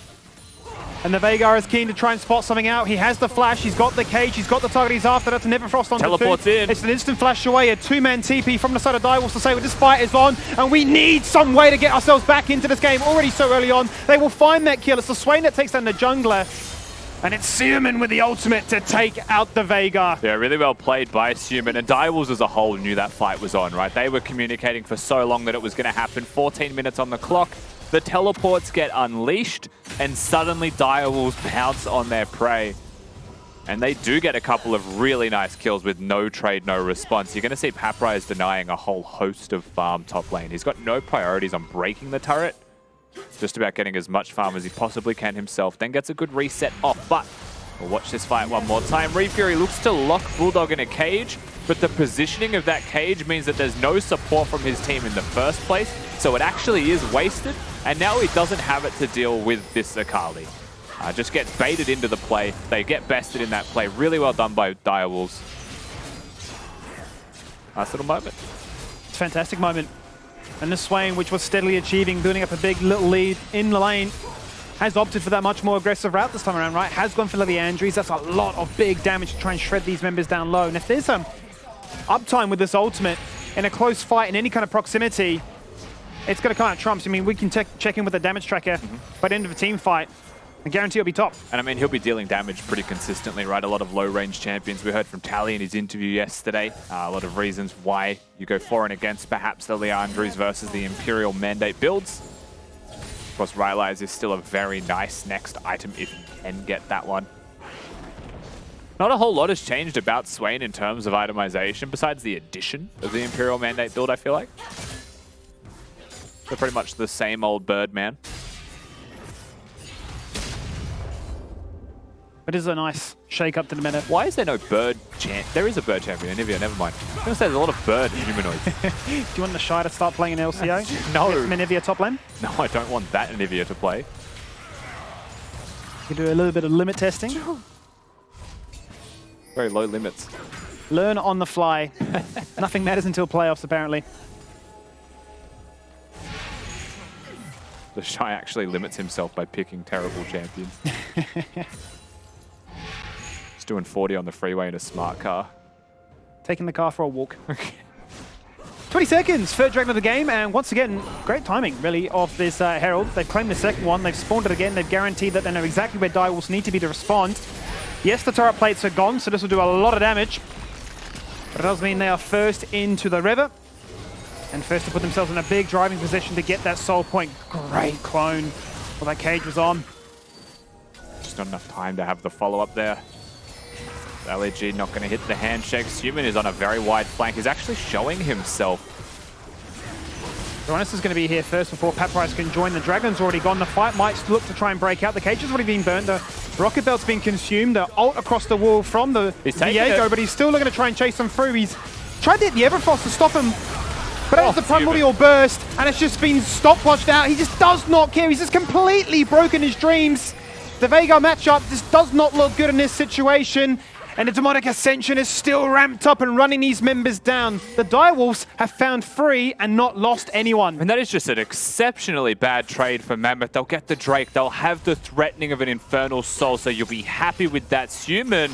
And the Veigar is keen to try and spot something out. He has the flash, he's got the cage, he's got the target he's after. That's Neverfrost on Teleports in. It's an instant flash away, a two-man TP from the side of Direwolves to say, well, this fight is on, and we need some way to get ourselves back into this game already so early on. They will find that kill. It's the Swain that takes down the jungler. And it's Siuman with the ultimate to take out the Veigar. Yeah, really well played by Siuman. And Direwolves as a whole knew that fight was on, right? They were communicating for so long that it was going to happen. 14 minutes on the clock. The teleports get unleashed, and suddenly Direwolves pounce on their prey. And they do get a couple of really nice kills with no trade, no response. You're going to see Papryze denying a whole host of farm top lane. He's got no priorities on breaking the turret. Just about getting as much farm as he possibly can himself, then gets a good reset off. But we'll watch this fight one more time. Reufury looks to lock Bulldawg in a cage, but the positioning of that cage means that there's no support from his team in the first place, so it actually is wasted, and now he doesn't have it to deal with this Akali. Just gets baited into the play. They get bested in that play. Really well done by Direwolves. Nice little moment. It's a fantastic moment. And the Swain, which was steadily achieving, building up a big little lead in the lane, has opted for that much more aggressive route this time around, right? Has gone for the Andrews. That's a lot of big damage to try and shred these members down low. And if there's some uptime with this ultimate in a close fight in any kind of proximity, it's going to come out trumps. I mean, we can check in with the damage tracker by the end of a team fight. I guarantee he'll be top. And I mean, he'll be dealing damage pretty consistently, right? A lot of low-range champions. We heard from Tally in his interview yesterday. A lot of reasons why you go for and against perhaps the Leandrews versus the Imperial Mandate builds. Of course, Rylai's is still a very nice next item if you can get that one. Not a whole lot has changed about Swain in terms of itemization, besides the addition of the Imperial Mandate build, I feel like. They're pretty much the same old Birdman. It is a nice shake up to the meta. Why is there no bird champ? There is a bird champion, Anivia, never mind. I was going to say there's a lot of bird humanoids. Do you want the Shy to start playing an LCO? No. Menivia top lane? No, I don't want that Anivia to play. You do a little bit of limit testing. Very low limits. Learn on the fly. Nothing matters until playoffs, apparently. The Shy actually limits himself by picking terrible champions. Just doing 40 on the freeway in a smart car. Taking the car for a walk. 20 seconds, third dragon of the game, and once again, great timing, really, of this Herald. They've claimed the second one, they've spawned it again, they've guaranteed that they know exactly where Direwolves need to be to respond. Yes, the turret plates are gone, so this will do a lot of damage. But it does mean they are first into the river, and first to put themselves in a big driving position to get that soul point. Great clone. Well, that cage was on. Just not enough time to have the follow-up there. LEG not going to hit the handshake. Siuman is on a very wide flank. He's actually showing himself. Zorenous is going to be here first before Papryze can join. The Dragon's already gone. The fight might look to try and break out. The cage has already been burnt. The rocket belt's been consumed. The ult across the wall from the Viego, but he's still going to try and chase them through. He's tried to hit the Everfrost to stop him, but as the primordial burst, and it's just been stopwatched out. He just does not care. He's just completely broken his dreams. The Veigar matchup just does not look good in this situation. And the Demonic Ascension is still ramped up and running these members down. The Direwolves have found free and not lost anyone. And that is just an exceptionally bad trade for Mammoth. They'll get the Drake. They'll have the threatening of an Infernal Soul, so you'll be happy with that. Siuman.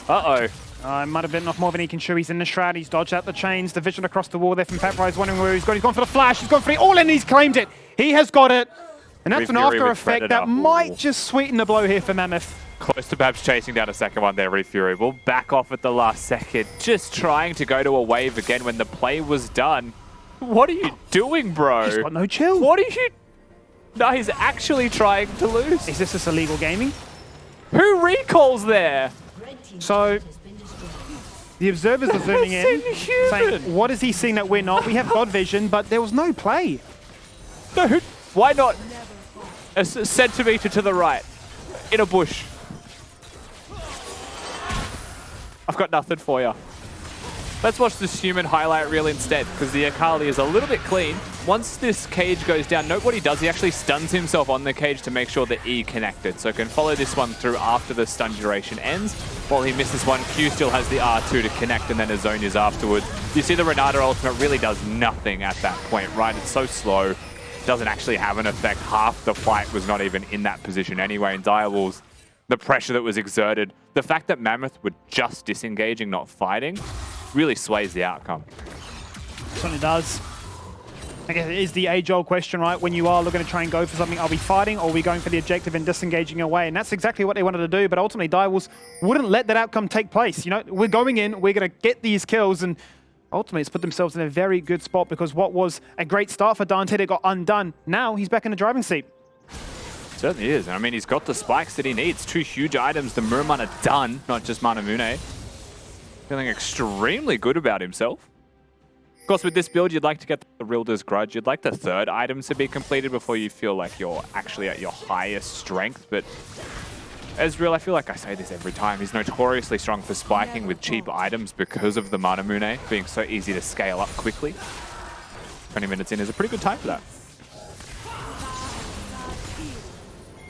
Uh-oh. Might have bitten off more than he can chew. He's in the shroud. He's dodged out the chains. The vision across the wall there from Papryze, wondering where he's gone. He's gone for the flash. He's gone for the all in. He's claimed it. He has got it. And that's an after effect that might just sweeten the blow here for Mammoth. Close to perhaps chasing down a second one there, Reufury. Will back off at the last second. Just trying to go to a wave again when the play was done. What are you doing, bro? He's got no chill. What are you... No, he's actually trying to lose. Is this just illegal gaming? Who recalls there? So, the observers are zooming in, saying, what is he seeing that we're not? We have God vision, but there was no play. No, why not a centimeter to the right in a bush? I've got nothing for you. Let's watch the Siuman highlight reel instead, because the Akali is a little bit clean. Once this cage goes down, note what he does. He actually stuns himself on the cage to make sure the E connected. So can follow this one through after the stun duration ends. While he misses one, Q still has the R2 to connect, and then a zone is afterwards. You see the Renata ultimate really does nothing at that point, right? It's so slow. Doesn't actually have an effect. Half the fight was not even in that position anyway. And Direwolves, the pressure that was exerted, the fact that Mammoth were just disengaging, not fighting, really sways the outcome. Certainly does. I guess it is the age-old question, right? When you are looking to try and go for something, are we fighting or are we going for the objective and disengaging away? And that's exactly what they wanted to do, but ultimately Direwolves wouldn't let that outcome take place. You know, we're going in, we're going to get these kills, and ultimately it's put themselves in a very good spot, because what was a great start for Danteh, it got undone. Now he's back in the driving seat. Certainly is. I mean, he's got the spikes that he needs. 2 huge items. The Muramon are done, not just Manamune. Feeling extremely good about himself. Of course, with this build, you'd like to get the Rilder's Grudge. You'd like the 3rd item to be completed before you feel like you're actually at your highest strength. But Ezreal, I feel like I say this every time, he's notoriously strong for spiking with cheap items because of the Manamune being so easy to scale up quickly. 20 minutes in is a pretty good time for that.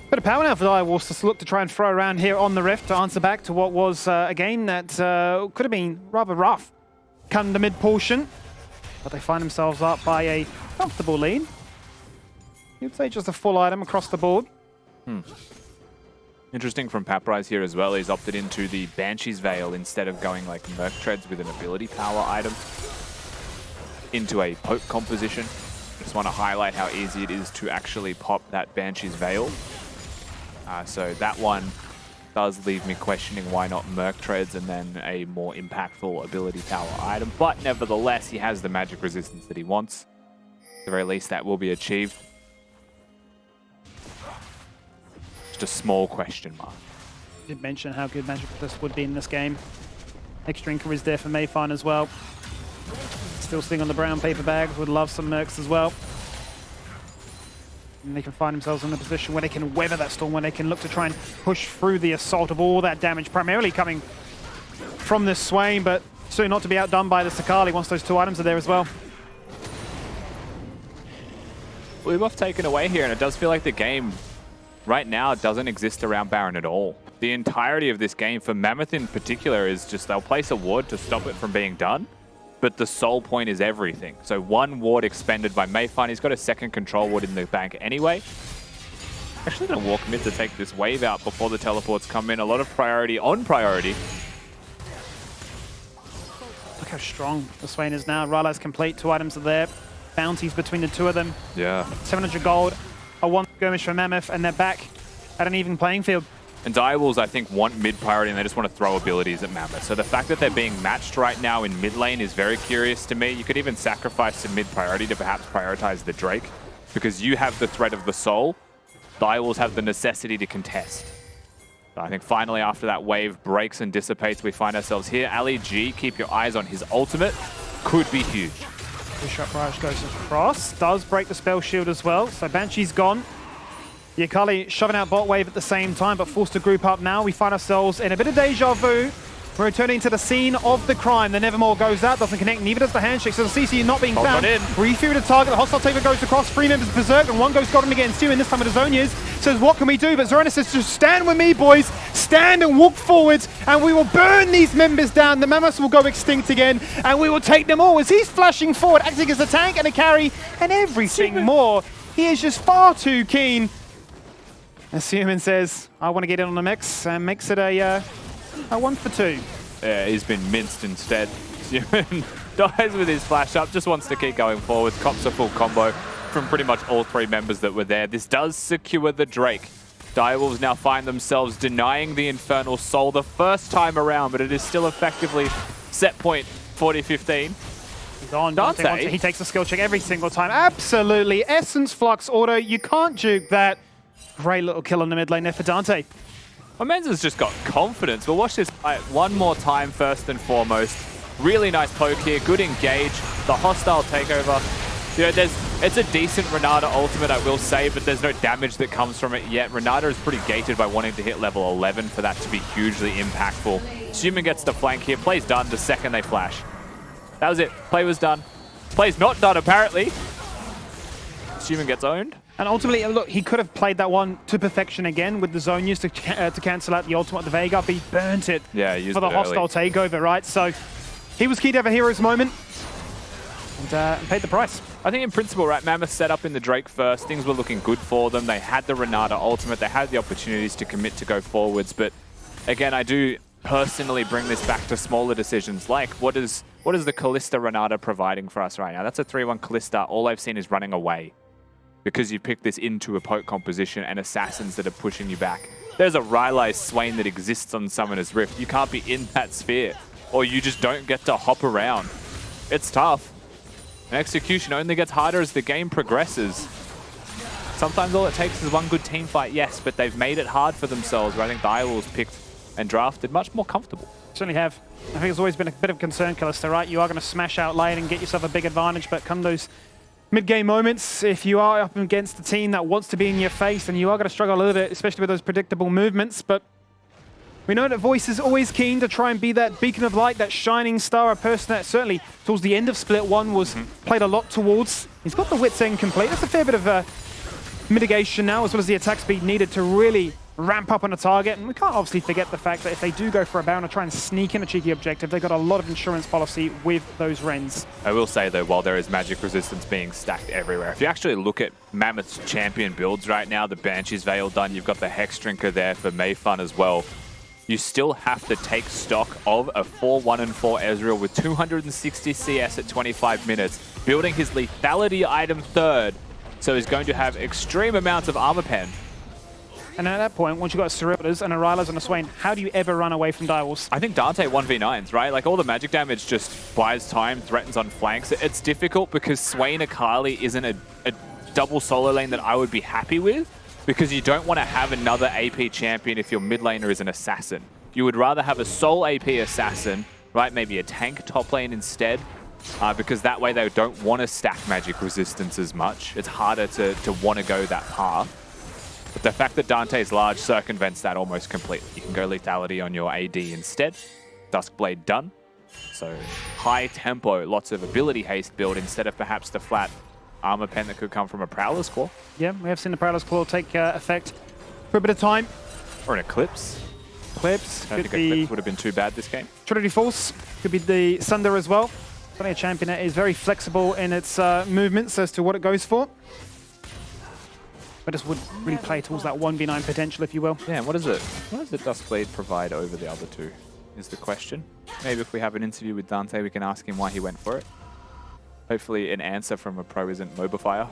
Bit of power now for Direwolves to look to try and throw around here on the Rift to answer back to what was a game that could have been rather rough come the mid portion. But they find themselves up by a comfortable lead. You'd say just a full item across the board. Interesting from Papryze here as well. He's opted into the Banshee's Veil instead of going like Merc Treads with an ability power item into a poke composition. Just want to highlight how easy it is to actually pop that Banshee's Veil. So that one does leave me questioning why not Merc Treads and then a more impactful ability power item. But nevertheless, he has the magic resistance that he wants. At the very least, that will be achieved. Just a small question mark. You did mention how good magic resist would be in this game. Extra Drinker is there for Meifan as well. Still sitting on the brown paper bags, would love some Mercs as well. And they can find themselves in a position where they can weather that storm, where they can look to try and push through the assault of all that damage, primarily coming from this Swain, but certainly not to be outdone by the Akali once those 2 items are there as well. We've both taken away here, and it does feel like the game right now doesn't exist around Baron at all. The entirety of this game, for Mammoth in particular, is just they'll place a ward to stop it from being done, but the soul point is everything. So 1 ward expended by Meifan. He's got a 2nd control ward in the bank anyway. Actually going to walk mid to take this wave out before the teleports come in. A lot of priority on priority. Look how strong the Swain is now. Rylai's complete, 2 items are there. Bounties between the 2 of them. Yeah. 700 gold, a 1 skirmish for Mammoth, and they're back at an even playing field. And Direwolves, I think, want mid priority and they just want to throw abilities at Mammoth. So the fact that they're being matched right now in mid lane is very curious to me. You could even sacrifice some mid priority to perhaps prioritize the Drake, because you have the threat of the soul. Direwolves have the necessity to contest. So I think finally after that wave breaks and dissipates, we find ourselves here. Ali G, keep your eyes on his ultimate. Could be huge. Two-shot barrage goes across, does break the spell shield as well, so Banshee's gone. The Akali shoving out bot wave at the same time, but forced to group up now. We find ourselves in a bit of deja vu. We're returning to the scene of the crime. The Nevermore goes out, doesn't connect, neither does the handshake. So the CC not being found. Reufury to target, the hostile taker goes across, 3 members berserk, and 1 goes golden again. Siuman this time with his own years says, what can we do? But Zorenous says, just stand with me, boys. Stand and walk forward, and we will burn these members down. The Mammoths will go extinct again, and we will take them all. As he's flashing forward, acting as a tank and a carry, and everything more. He is just far too keen. And Siuman says, I want to get in on the mix, and makes it a 1 for 2. Yeah, he's been minced instead. Siuman dies with his flash up, just wants to keep going forward. Cops a full combo from pretty much all 3 members that were there. This does secure the Drake. Direwolves now find themselves denying the Infernal Soul the first time around, but it is still effectively set point 40-15. He's on Danteh. He takes a skill check every single time. Absolutely. Essence Flux Auto. You can't juke that. Great little kill on the mid lane there for Danteh. Well, Menz has just got confidence. We'll watch this one more time first and foremost. Really nice poke here. Good engage. The hostile takeover. You know, it's a decent Renata ultimate, I will say, but there's no damage that comes from it yet. Renata is pretty gated by wanting to hit level 11 for that to be hugely impactful. Siuman gets the flank here. Plays done the second they flash. That was it. Play was done. Play's not done, apparently. Siuman gets owned. And ultimately, look, he could have played that one to perfection again with the zone use to cancel out the ultimate, the Veigar, but he burnt it Yeah, for the hostile takeover, right? So he was key to have a hero's moment and paid the price. I think in principle, right, Mammoth set up in the Drake first. Things were looking good for them. They had the Renata ultimate. They had the opportunities to commit to go forwards. But again, I do personally bring this back to smaller decisions, like what is the Kalista Renata providing for us right now? That's a 3-1 Kalista. All I've seen is running away because you pick this into a poke composition and assassins that are pushing you back. There's a Rylai's Swain that exists on Summoner's Rift. You can't be in that sphere, or you just don't get to hop around. It's tough. And execution only gets harder as the game progresses. Sometimes all it takes is one good team fight, yes, but they've made it hard for themselves, where I think Direwolves picked and drafted much more comfortable. Certainly have. I think it's always been a bit of concern, Kalista, right? You are going to smash out lane and get yourself a big advantage, but come those mid-game moments, if you are up against a team that wants to be in your face, then you are going to struggle a little bit, especially with those predictable movements. But we know that Voice is always keen to try and be that beacon of light, that shining star, a person that certainly towards the end of Split 1 was played a lot towards. He's got the Wit's End complete. That's a fair bit of mitigation now, as well as the attack speed needed to really ramp up on a target. And we can't obviously forget the fact that if they do go for a Baron or try and sneak in a cheeky objective, they've got a lot of insurance policy with those Rens. I will say, though, while there is magic resistance being stacked everywhere, if you actually look at Mammoth's champion builds right now, the Banshee's Veil done, you've got the Hex Drinker there for Meifan as well. You still have to take stock of a 4-1-4 Ezreal with 260 CS at 25 minutes, building his lethality item third, so he's going to have extreme amounts of armor pen. And at that point, once you've got Sylas and a Rylai's and a Swain, how do you ever run away from Direwolves? I think Danteh 1v9s, right? Like, all the magic damage just buys time, threatens on flanks. It's difficult because Swain Akali isn't a double solo lane that I would be happy with, because you don't want to have another AP champion if your mid laner is an assassin. You would rather have a sole AP assassin, right? Maybe a tank top lane instead, because that way they don't want to stack magic resistance as much. It's harder to want to go that path. But the fact that Danteh's large circumvents that almost completely. You can go lethality on your AD instead. Duskblade done. So high tempo, lots of ability haste build instead of perhaps the flat armor pen that could come from a Prowler's Claw. Yeah, we have seen the Prowler's Claw take effect for a bit of time. Or an Eclipse. Eclipse. I don't think Eclipse would have been too bad this game. Trinity Force could be the Sunder as well. Certainly a champion that is very flexible in its movements as to what it goes for. But this would really play towards that 1v9 potential, if you will. Yeah, what does the Duskblade provide over the other two, is the question. Maybe if we have an interview with Danteh, we can ask him why he went for it. Hopefully an answer from a pro isn't Mobifier.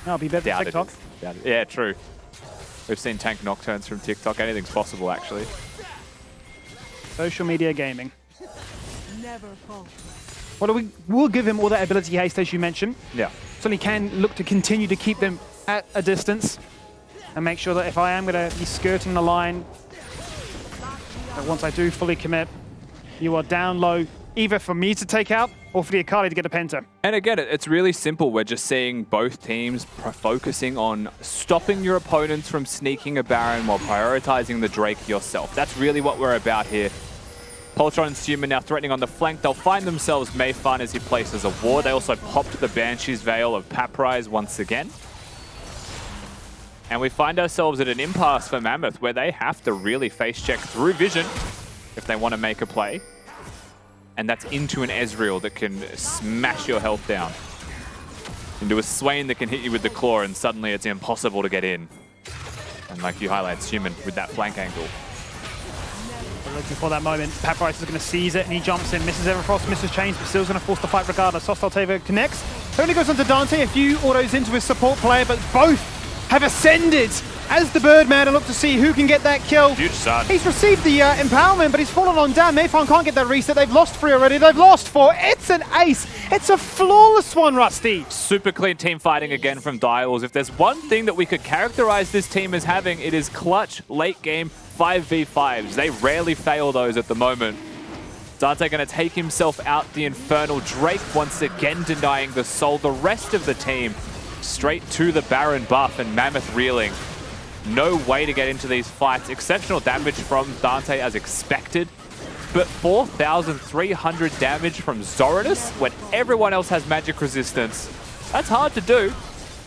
That'll be better than TikTok. Yeah, true. We've seen tank nocturnes from TikTok. Anything's possible, actually. Social media gaming. Never fall. Well, we'll give him all that ability haste, as you mentioned. Yeah. Certainly can look to continue to keep them at a distance and make sure that if I am going to be skirting the line, that once I do fully commit, you are down low, either for me to take out or for the Akali to get a penta. And again, it's really simple. We're just seeing both teams focusing on stopping your opponents from sneaking a Baron while prioritizing the Drake yourself. That's really what we're about here. Poltron and Siuman now threatening on the flank. They'll find themselves Meifan as he places a ward. They also popped the Banshee's Veil of Papryze once again. And we find ourselves at an impasse for Mammoth, where they have to really face check through vision if they want to make a play. And that's into an Ezreal that can smash your health down. Into a Swain that can hit you with the claw, and suddenly it's impossible to get in. And like you highlight, Siuman with that flank angle. Looking for that moment. Papryze is going to seize it, and he jumps in, misses Everfrost, misses Chains, but still's going to force the fight regardless. Hostile Takeover connects. Only goes onto Danteh, a few autos into his support player, but both have ascended as the Birdman and look to see who can get that kill. Huge son. He's received the empowerment, but he's fallen on down. Meifan can't get that reset. They've lost 3 already. They've lost 4. It's an ace. It's a flawless one, Rusty. Super clean team fighting again from Direwolves. If there's one thing that we could characterize this team as having, it is clutch late game 5v5s. They rarely fail those at the moment. Danteh going to take himself out the Infernal Drake, once again denying the soul. The rest of the team straight to the Baron buff, and Mammoth reeling. No way to get into these fights. Exceptional damage from Danteh as expected. but 4,300 damage from Zorenous when everyone else has magic resistance. That's hard to do.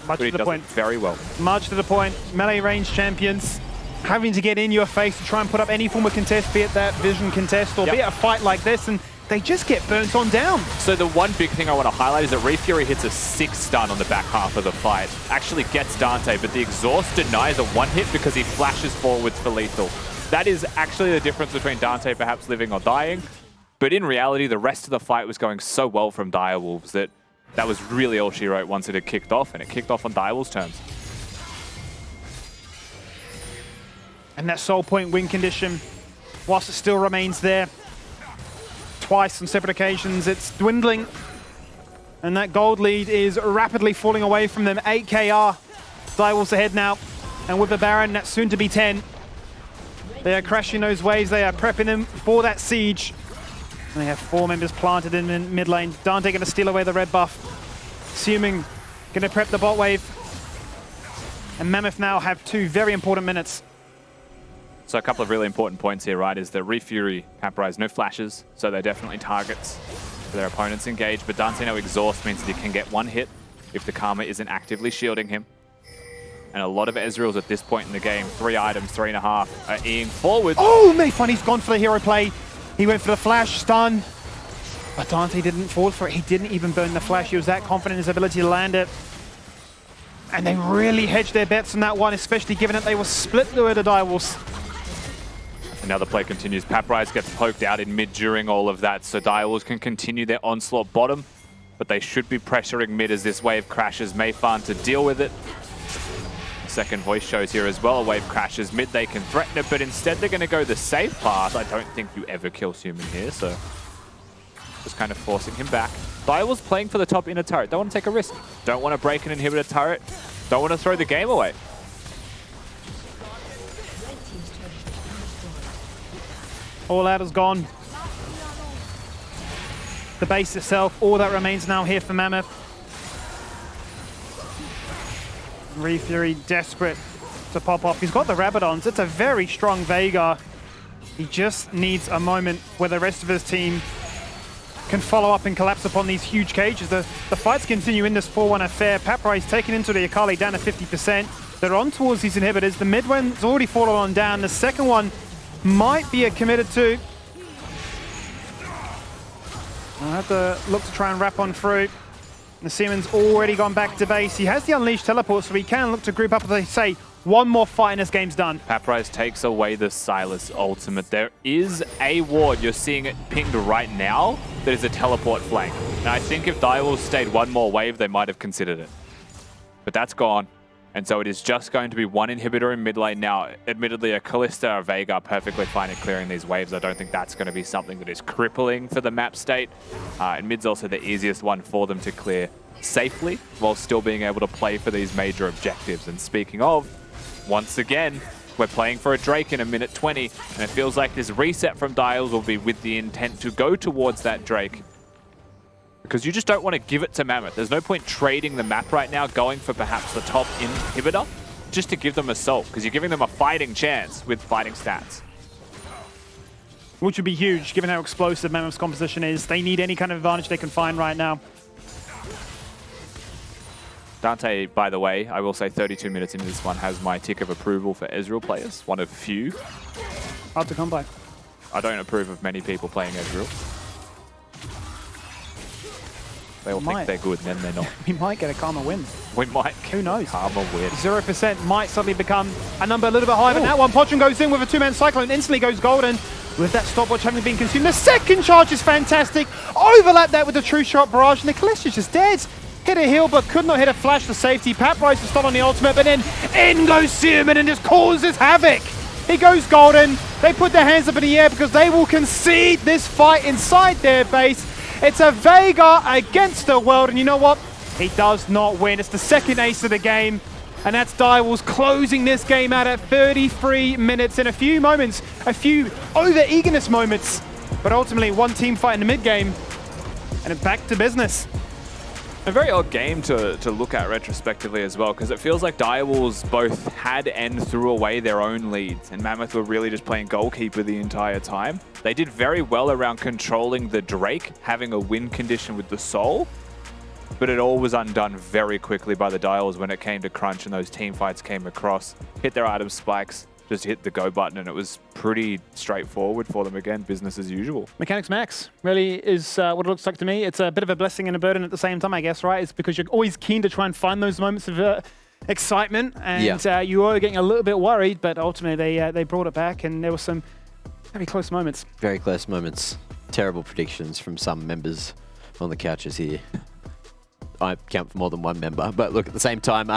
Much to the point. Very well. Much to the point. Melee range champions having to get in your face to try and put up any form of contest, be it that vision contest or be it a fight like this, and they just get burnt on down. So the one big thing I want to highlight is that Reufury hits a 6 stun on the back half of the fight. Actually gets Danteh, but the exhaust denies a 1-hit because he flashes forwards for lethal. That is actually the difference between Danteh perhaps living or dying. But in reality, the rest of the fight was going so well from Direwolves that that was really all she wrote once it had kicked off, and it kicked off on Direwolves' terms. And that soul point win condition, whilst it still remains there, twice on separate occasions, it's dwindling. And that gold lead is rapidly falling away from them. 8 KR, Direwolves ahead now. And with the Baron, that's soon to be 10. They are crashing those waves, they are prepping them for that siege. And they have 4 members planted in mid lane. Danteh going to steal away the red buff. Siuman going to prep the bot wave. And Mammoth now have 2 very important minutes. So a couple of really important points here, right, is that Reufury, Papryze, no flashes, so they're definitely targets for their opponents engaged, but Danteh no exhaust means that he can get 1 hit if the Karma isn't actively shielding him. And a lot of Ezreals at this point in the game, 3 items, 3.5, are eing forward. Oh, Meifan, he's gone for the hero play. He went for the flash, stun. But Danteh didn't fall for it. He didn't even burn the flash. He was that confident in his ability to land it. And they really hedged their bets on that one, especially given that they were split through the Direwolves. Another play continues. Papryze gets poked out in mid during all of that, so Direwolves can continue their onslaught bottom, but they should be pressuring mid as this wave crashes. Meifan to deal with it. Second voice shows here as well. A wave crashes mid, they can threaten it, but instead they're going to go the safe path. I don't think you ever kill Siuman here, so just kind of forcing him back. Direwolves playing for the top inner turret. Don't want to take a risk. Don't want to break an inhibitor turret. Don't want to throw the game away. All out is gone. The base itself, all that remains now here for Mammoth. Reufury desperate to pop off. He's got the Rabadons. It's a very strong Veigar. He just needs a moment where the rest of his team can follow up and collapse upon these huge cages. The fights continue in this 4-1 affair. Papryze taken into the Akali down to 50%. They're on towards these inhibitors. The mid one's already fallen on down. The second one might be a committed to. I'll have to look to try and wrap on through. The Siuman's already gone back to base. He has the Unleashed teleport, so he can look to group up, as they say, one more fight and this game's done. Papryze takes away the Sylas ultimate. There is a ward, you're seeing it pinged right now, that is a teleport flank. And I think if Direwolves stayed one more wave, they might have considered it. But that's gone. And so it is just going to be 1 inhibitor in mid lane now. Admittedly, a Kalista or Veigar perfectly fine at clearing these waves. I don't think that's going to be something that is crippling for the map state. And mid's also the easiest one for them to clear safely while still being able to play for these major objectives. And speaking of, once again, we're playing for a Drake in a minute 20, and it feels like this reset from Dials will be with the intent to go towards that Drake. Because you just don't want to give it to Mammoth. There's no point trading the map right now, going for perhaps the top inhibitor, just to give them assault, because you're giving them a fighting chance with fighting stats. Which would be huge, given how explosive Mammoth's composition is. They need any kind of advantage they can find right now. Danteh, by the way, I will say 32 minutes into this one, has my tick of approval for Ezreal players. One of few. Hard to come by. I don't approve of many people playing Ezreal. They all think they're good, and then they're not. We might get a Karma win. We might. Who knows? Karma win. 0% might suddenly become a number a little bit higher than that one. Poltron goes in with a 2-man cyclone, instantly goes golden. With that stopwatch having been consumed, the second charge is fantastic. Overlap that with the true shot barrage, and the Kalista's just dead. Hit a heal, but could not hit a flash for safety. Papryze is stun on the ultimate, but then in goes Siuman and just causes havoc. He goes golden. They put their hands up in the air because they will concede this fight inside their base. It's a Veigar against the world, and you know what? He does not win. It's the second ace of the game, and that's Direwolves closing this game out at 33 minutes in a few moments, a few over-eagerness moments, but ultimately one team fight in the mid-game, and it's back to business. A very odd game to look at retrospectively as well, because it feels like Direwolves both had and threw away their own leads, and Mammoth were really just playing goalkeeper the entire time. They did very well around controlling the Drake, having a win condition with the Soul, but it all was undone very quickly by the Direwolves when it came to crunch and those team fights came across, hit their item spikes, just hit the go button, and it was pretty straightforward for them again, business as usual. Mechanics Max really is what it looks like to me. It's a bit of a blessing and a burden at the same time, I guess, right? It's because you're always keen to try and find those moments of excitement, and you are getting a little bit worried, but ultimately they brought it back, and there were some very close moments. Very close moments. Terrible predictions from some members on the couches here. I count for more than one member, but look, at the same time,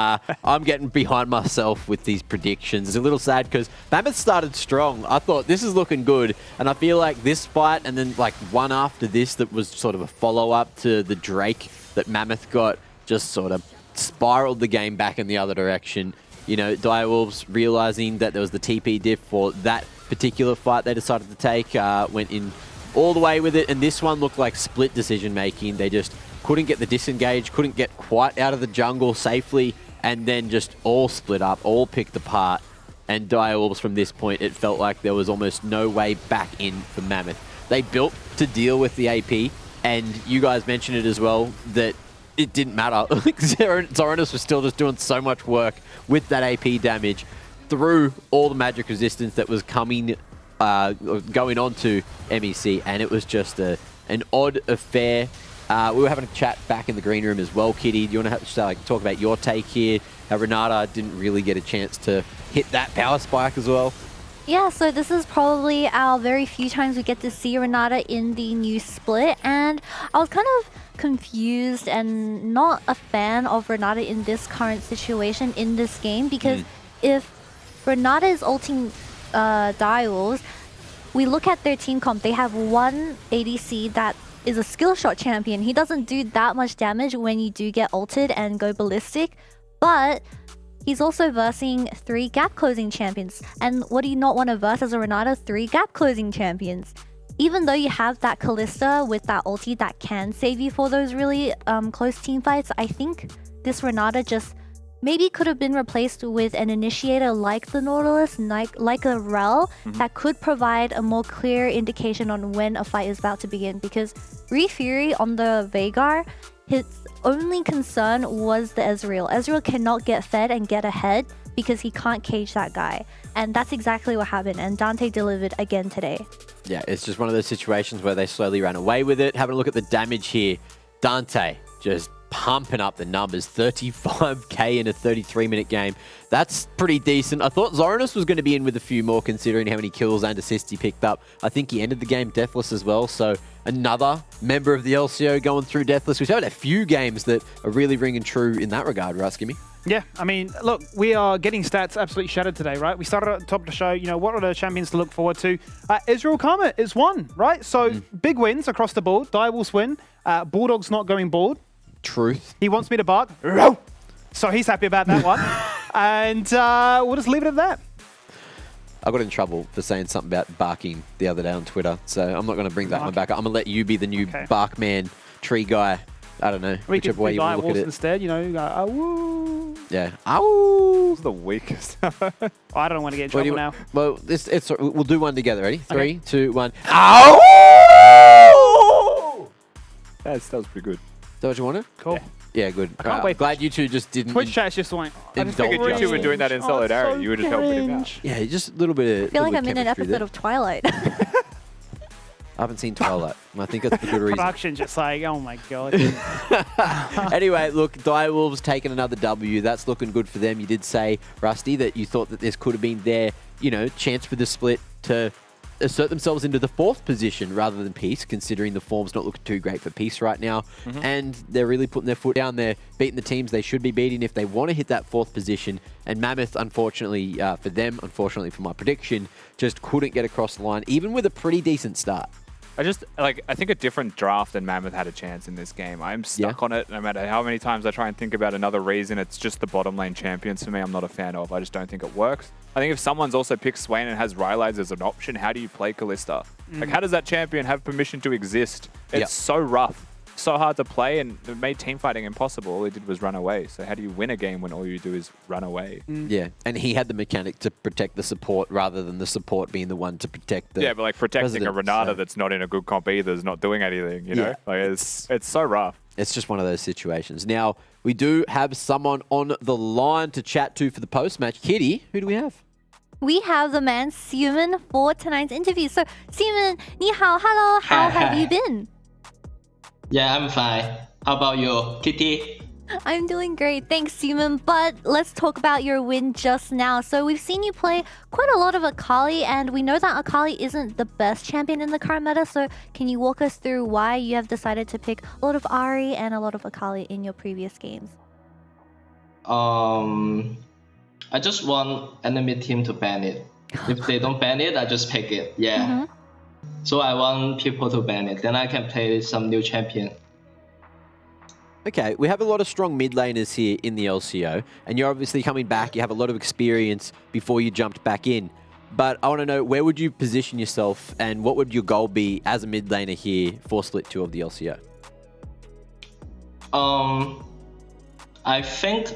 I'm getting behind myself with these predictions. It's a little sad because Mammoth started strong. I thought this is looking good, and I feel like this fight and then like one after this that was sort of a follow-up to the Drake that Mammoth got just sort of spiraled the game back in the other direction. You know, Direwolves realizing that there was the TP diff for that particular fight they decided to take, went in all the way with it, and this one looked like split decision making. They just couldn't get the disengage, couldn't get quite out of the jungle safely, and then just all split up, all picked apart. And Direwolves from this point, it felt like there was almost no way back in for Mammoth. They built to deal with the AP, and you guys mentioned it as well, that it didn't matter. Zorenous was still just doing so much work with that AP damage through all the magic resistance that was coming, going on to MEC, and it was just an odd affair. We were having a chat back in the green room as well, Kitty. Do you want to talk about your take here? How Renata didn't really get a chance to hit that power spike as well? Yeah, so this is probably our very few times we get to see Renata in the new split, and I was kind of confused and not a fan of Renata in this current situation in this game, because if Renata is ulting Direwolves, we look at their team comp, they have one ADC that is a skill shot champion. He doesn't do that much damage when you do get ulted and go ballistic, but he's also versing 3 gap closing champions. And what do you not want to verse as a Renata? 3 gap closing champions. Even though you have that Kalista with that ulti that can save you for those really close team fights, I think this Renata just maybe could have been replaced with an initiator like the Nautilus, like a Rel, that could provide a more clear indication on when a fight is about to begin. Because Reufury on the Veigar, his only concern was the Ezreal. Ezreal cannot get fed and get ahead because he can't cage that guy. And that's exactly what happened, and Danteh delivered again today. Yeah, it's just one of those situations where they slowly ran away with it. Having a look at the damage here, Danteh just pumping up the numbers, 35k in a 33-minute game. That's pretty decent. I thought Zorenous was going to be in with a few more considering how many kills and assists he picked up. I think he ended the game deathless as well, so another member of the LCO going through deathless. We've had a few games that are really ringing true in that regard, right, Skimmy? Yeah, I mean, look, we are getting stats absolutely shattered today, right? We started at the top of the show, you know, what are the champions to look forward to? Ezreal Karma is one, right? So big wins across the board. Direwolves win. Bulldawg's not going bald. Truth. He wants me to bark. So he's happy about that one. And we'll just leave it at that. I got in trouble for saying something about barking the other day on Twitter, so I'm not going to bring that one back. I'm going to let you be the new Barkman tree guy. I don't know, whichever way you want to look at it. Instead, you know, you go, awoo. Yeah. Awoo. It's the weakest. I don't want to get in trouble now. Well, we'll do one together. Ready? Okay. 3, 2, 1. Awoo! That was pretty good. Is that what you wanted? Cool. Yeah, good. I can't wait for glad you two just didn't. Twitch chat's just like, I just figured you two were doing that in solidarity. so You would just help put him out. Yeah, just a little bit of. I feel like I'm in an episode of Twilight. I haven't seen Twilight. And I think that's for good reason. Production just like, oh my god. Anyway, look, Direwolves taking another W. That's looking good for them. You did say, Rusty, that you thought that this could have been their, you know, chance for the split to assert themselves into the 4th position rather than Peace, considering the form's not looking too great for Peace right now. And they're really putting their foot down there, beating the teams they should be beating if they want to hit that 4th position. And Mammoth, unfortunately for them, unfortunately for my prediction, just couldn't get across the line, even with a pretty decent start. I think a different draft than Mammoth had a chance in this game. I'm stuck on it no matter how many times I try and think about another reason. It's just the bottom lane champions for me I'm not a fan of. I just don't think it works. I think if someone's also picked Swain and has Rylai's as an option, how do you play Kalista? Like, how does that champion have permission to exist? It's so rough so hard to play and it made team fighting impossible. All he did was run away. So how do you win a game when all you do is run away? Yeah, and he had the mechanic to protect the support rather than the support being the one to protect the Yeah, but like protecting a president, Renata so- that's not in a good comp either is not doing anything, you know? Yeah, Like it's so rough. It's just one of those situations. Now, we do have someone on the line to chat to for the post-match. Kitty, who do we have? We have the man Siuman for tonight's interview. So, Siuman, ni hao, hello, how have you been? Yeah, I'm fine. How about you, Kitty? I'm doing great, thanks, Siuman. But let's talk about your win just now. So we've seen you play quite a lot of Akali, and we know that Akali isn't the best champion in the current meta. So can you walk us through why you have decided to pick a lot of Ahri and a lot of Akali in your previous games? I just want enemy team to ban it. If they don't ban it, I just pick it. Yeah. So I want people to ban it. Then I can play some new champion. Okay, we have a lot of strong mid laners here in the LCO, and you're obviously coming back. You have a lot of experience before you jumped back in. But I want to know, where would you position yourself, and what would your goal be as a mid laner here for Split 2 of the LCO? I think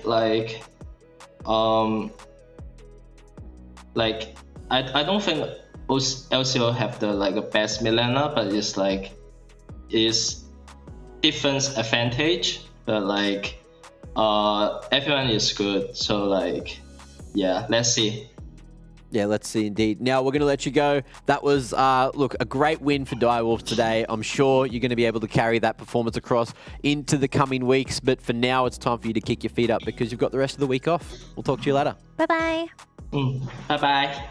I don't think LCO have the best mid laner, but it's defense advantage. But everyone is good, so yeah, let's see. Yeah, let's see indeed. Now, we're going to let you go. That was, look, a great win for Direwolves today. I'm sure you're going to be able to carry that performance across into the coming weeks. But for now, it's time for you to kick your feet up because you've got the rest of the week off. We'll talk to you later. Bye-bye. Bye-bye.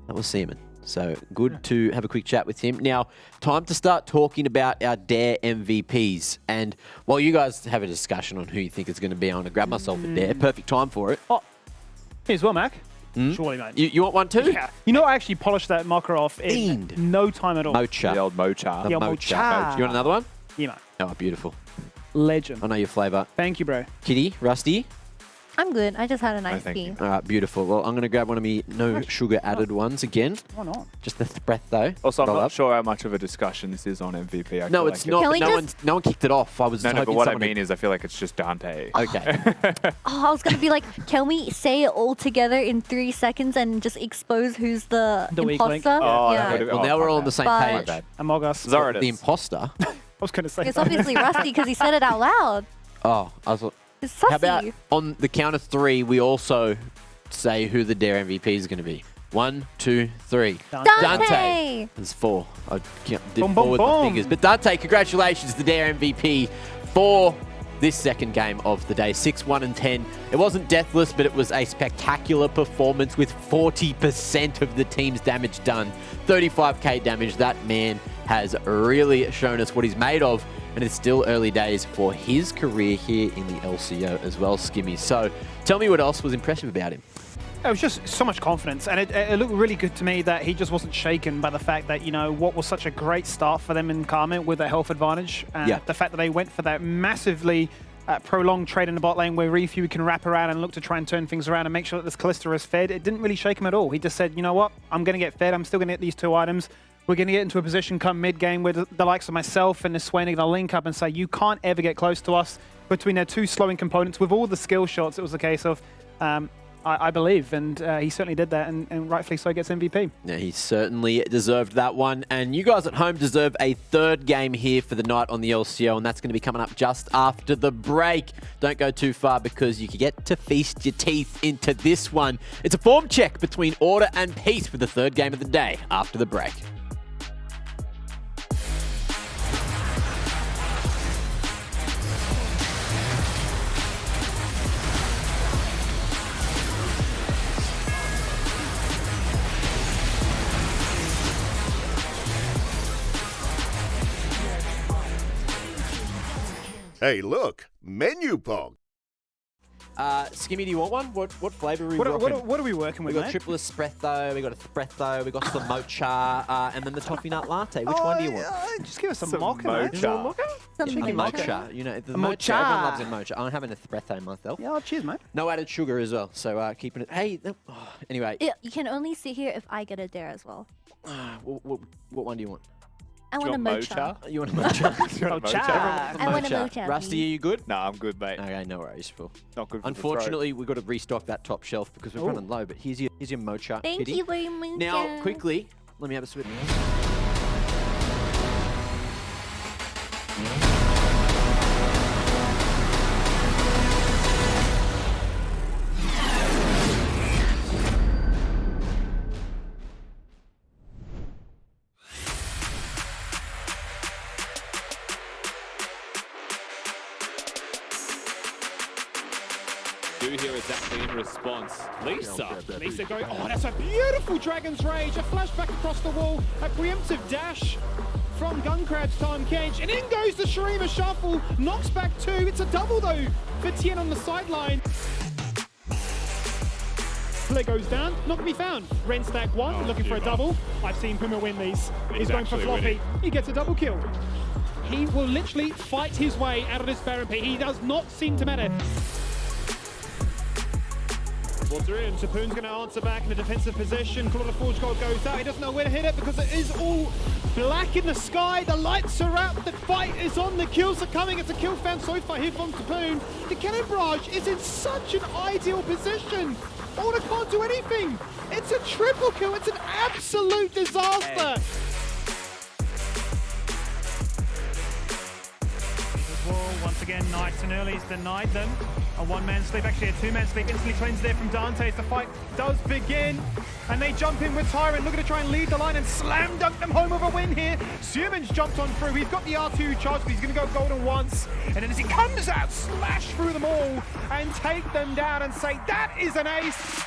That was Siuman. So good to have a quick chat with him. Now, time to start talking about our Dare MVPs. And while you guys have a discussion on who you think is going to be, I want to grab myself a Dare. Perfect time for it. Oh, me as well, Mac. Surely, mate. You want one too? Yeah. You know, I actually polished that marker off in Fiend. no time at all. Mocha. The old Mocha. The The old Mocha. Mocha. You want another one? Yeah, mate. Oh, beautiful. Legend. I know your flavour. Thank you, bro. Kitty, Rusty. I'm good. I just had a nice thank tea. you. All right, beautiful. Well, I'm going to grab one of me no sugar added ones again. Why not? Just the breath though. Also, I'm Roll not up. sure how much of a discussion this is on MVP. I No, feel it's like not. Can But we no, just- no one kicked it off. I was No, hoping but what I someone mean is I feel like it's just Danteh. Okay. Oh, I was going to be like, can we say it all together in 3 seconds and just expose who's the The weak link. imposter? Oh, yeah. that would've- Well, now my we're all on bad. the same But- My page. bad. Among Us. Zorenous. The imposter. I was going to say It's that. obviously Rusty because he said it out loud. Oh, I was. It's sussy. How about on the count of 3, we also say who the Dare MVP is going to be? 1, 2, 3. Danteh! There's 4. I did Boom, 4 boom, with my boom. fingers. But Danteh, congratulations, the Dare MVP for this second game of the day. 6-1-10. It wasn't deathless, but it was a spectacular performance with 40% of the team's damage done. 35k damage. That man has really shown us what he's made of. And it's still early days for his career here in the LCO as well, Skimmy. So tell me what else was impressive about him. It was just so much confidence, and it looked really good to me that he just wasn't shaken by the fact that, you know, what was such a great start for them in Carmen with a health advantage. Yeah. The fact that they went for that massively prolonged trade in the bot lane where Reufury can wrap around and look to try and turn things around and make sure that this Kalista is fed. It didn't really shake him at all. He just said, you know what, I'm going to get fed. I'm still going to get these 2 items. We're going to get into a position come mid-game where the likes of myself and the Swain are going to link up and say, you can't ever get close to us. Between their 2 slowing components, with all the skill shots, it was a case of, I believe, and he certainly did that, and rightfully so gets MVP. Yeah, he certainly deserved that one. And you guys at home deserve a 3rd game here for the night on the LCO, and that's going to be coming up just after the break. Don't go too far because you can get to feast your teeth into this one. It's a form check between Order and Peace for the 3rd game of the day after the break. Hey, look, menu pong. Skimmy, do you want one? What flavour are we What rocking? are we working We with, got mate? triple espresso, we got a espresso, we got some mocha, and then the toffee nut latte. Which one do you want? Just give us some Some mocha, mate. mocha. Some Chicken mocha. mocha. You know, the A mocha. mocha. Everyone loves a mocha. I'm having an espresso myself. Yeah, cheers, mate. No added sugar as well. So keeping it. Hey, anyway, You can only sit here if I get a dare as well. what one do you want? I want a mocha. You want a mocha? You want a mocha? I want a mocha. Rusty, are you good? Nah, I'm good, mate. Okay, no worries, Phil. Not good for Unfortunately, we've got to restock that top shelf because we're running low, but here's your mocha, Thank kitty. you very much. Now, quickly, let me have a swim. Here exactly in response. Lisa going, oh, that's a beautiful Dragon's Rage. A flashback across the wall. A preemptive dash from Guncrab's Tom Kench. And in goes the Shurima Shuffle. Knocks back 2. It's a double, though, for Tien on the sideline. Play goes down. Not going to be found. Ren stack 1, looking for a double. I've seen Puma win these. He's going for Floppy. He gets a double kill. He will literally fight his way out of this Baron Pit. He does not seem to matter. Water in, Tapoon's going to answer back in a defensive position. Claw of Forge Gold goes out. He doesn't know where to hit it because it is all black in the sky. The lights are out. The fight is on. The kills are coming. It's a kill found so far here from Tapoon. The cannon barrage is in such an ideal position. Order can't do anything. It's a triple kill. It's an absolute disaster. Once again, nice and early. He's denied them. A one-man sleep, actually a two-man sleep. Instantly cleansed there from Danteh as the fight does begin. And they jump in with Tyrant, looking to try and lead the line and slam dunk them home with a win here. Siuman's jumped on through. He's got the R2 charge, but he's going to go golden once. And then as he comes out, slash through them all and take them down and say, that is an ace.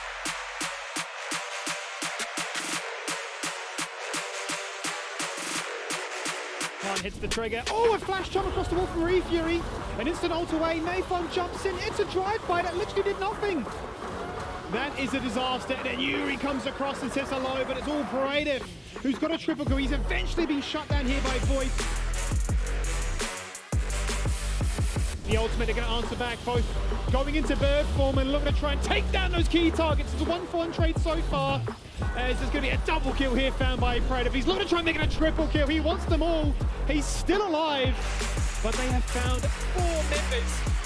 Hits the trigger. Oh, a flash jump across the wall from Reufury. An instant ult away. Meifan jumps in. It's a drive-by that literally did nothing. That is a disaster. And then Yuri comes across and says hello, but it's all Brayden who's got a triple kill. He's eventually been shut down here by Voice. The ultimate, they're going to answer back, both going into bird form and looking to try and take down those key targets. It's a 1-for-1 trade so far. There's going to be a double kill here found by Predator. He's looking to try and make it a triple kill. He wants them all. He's still alive, but they have found 4 members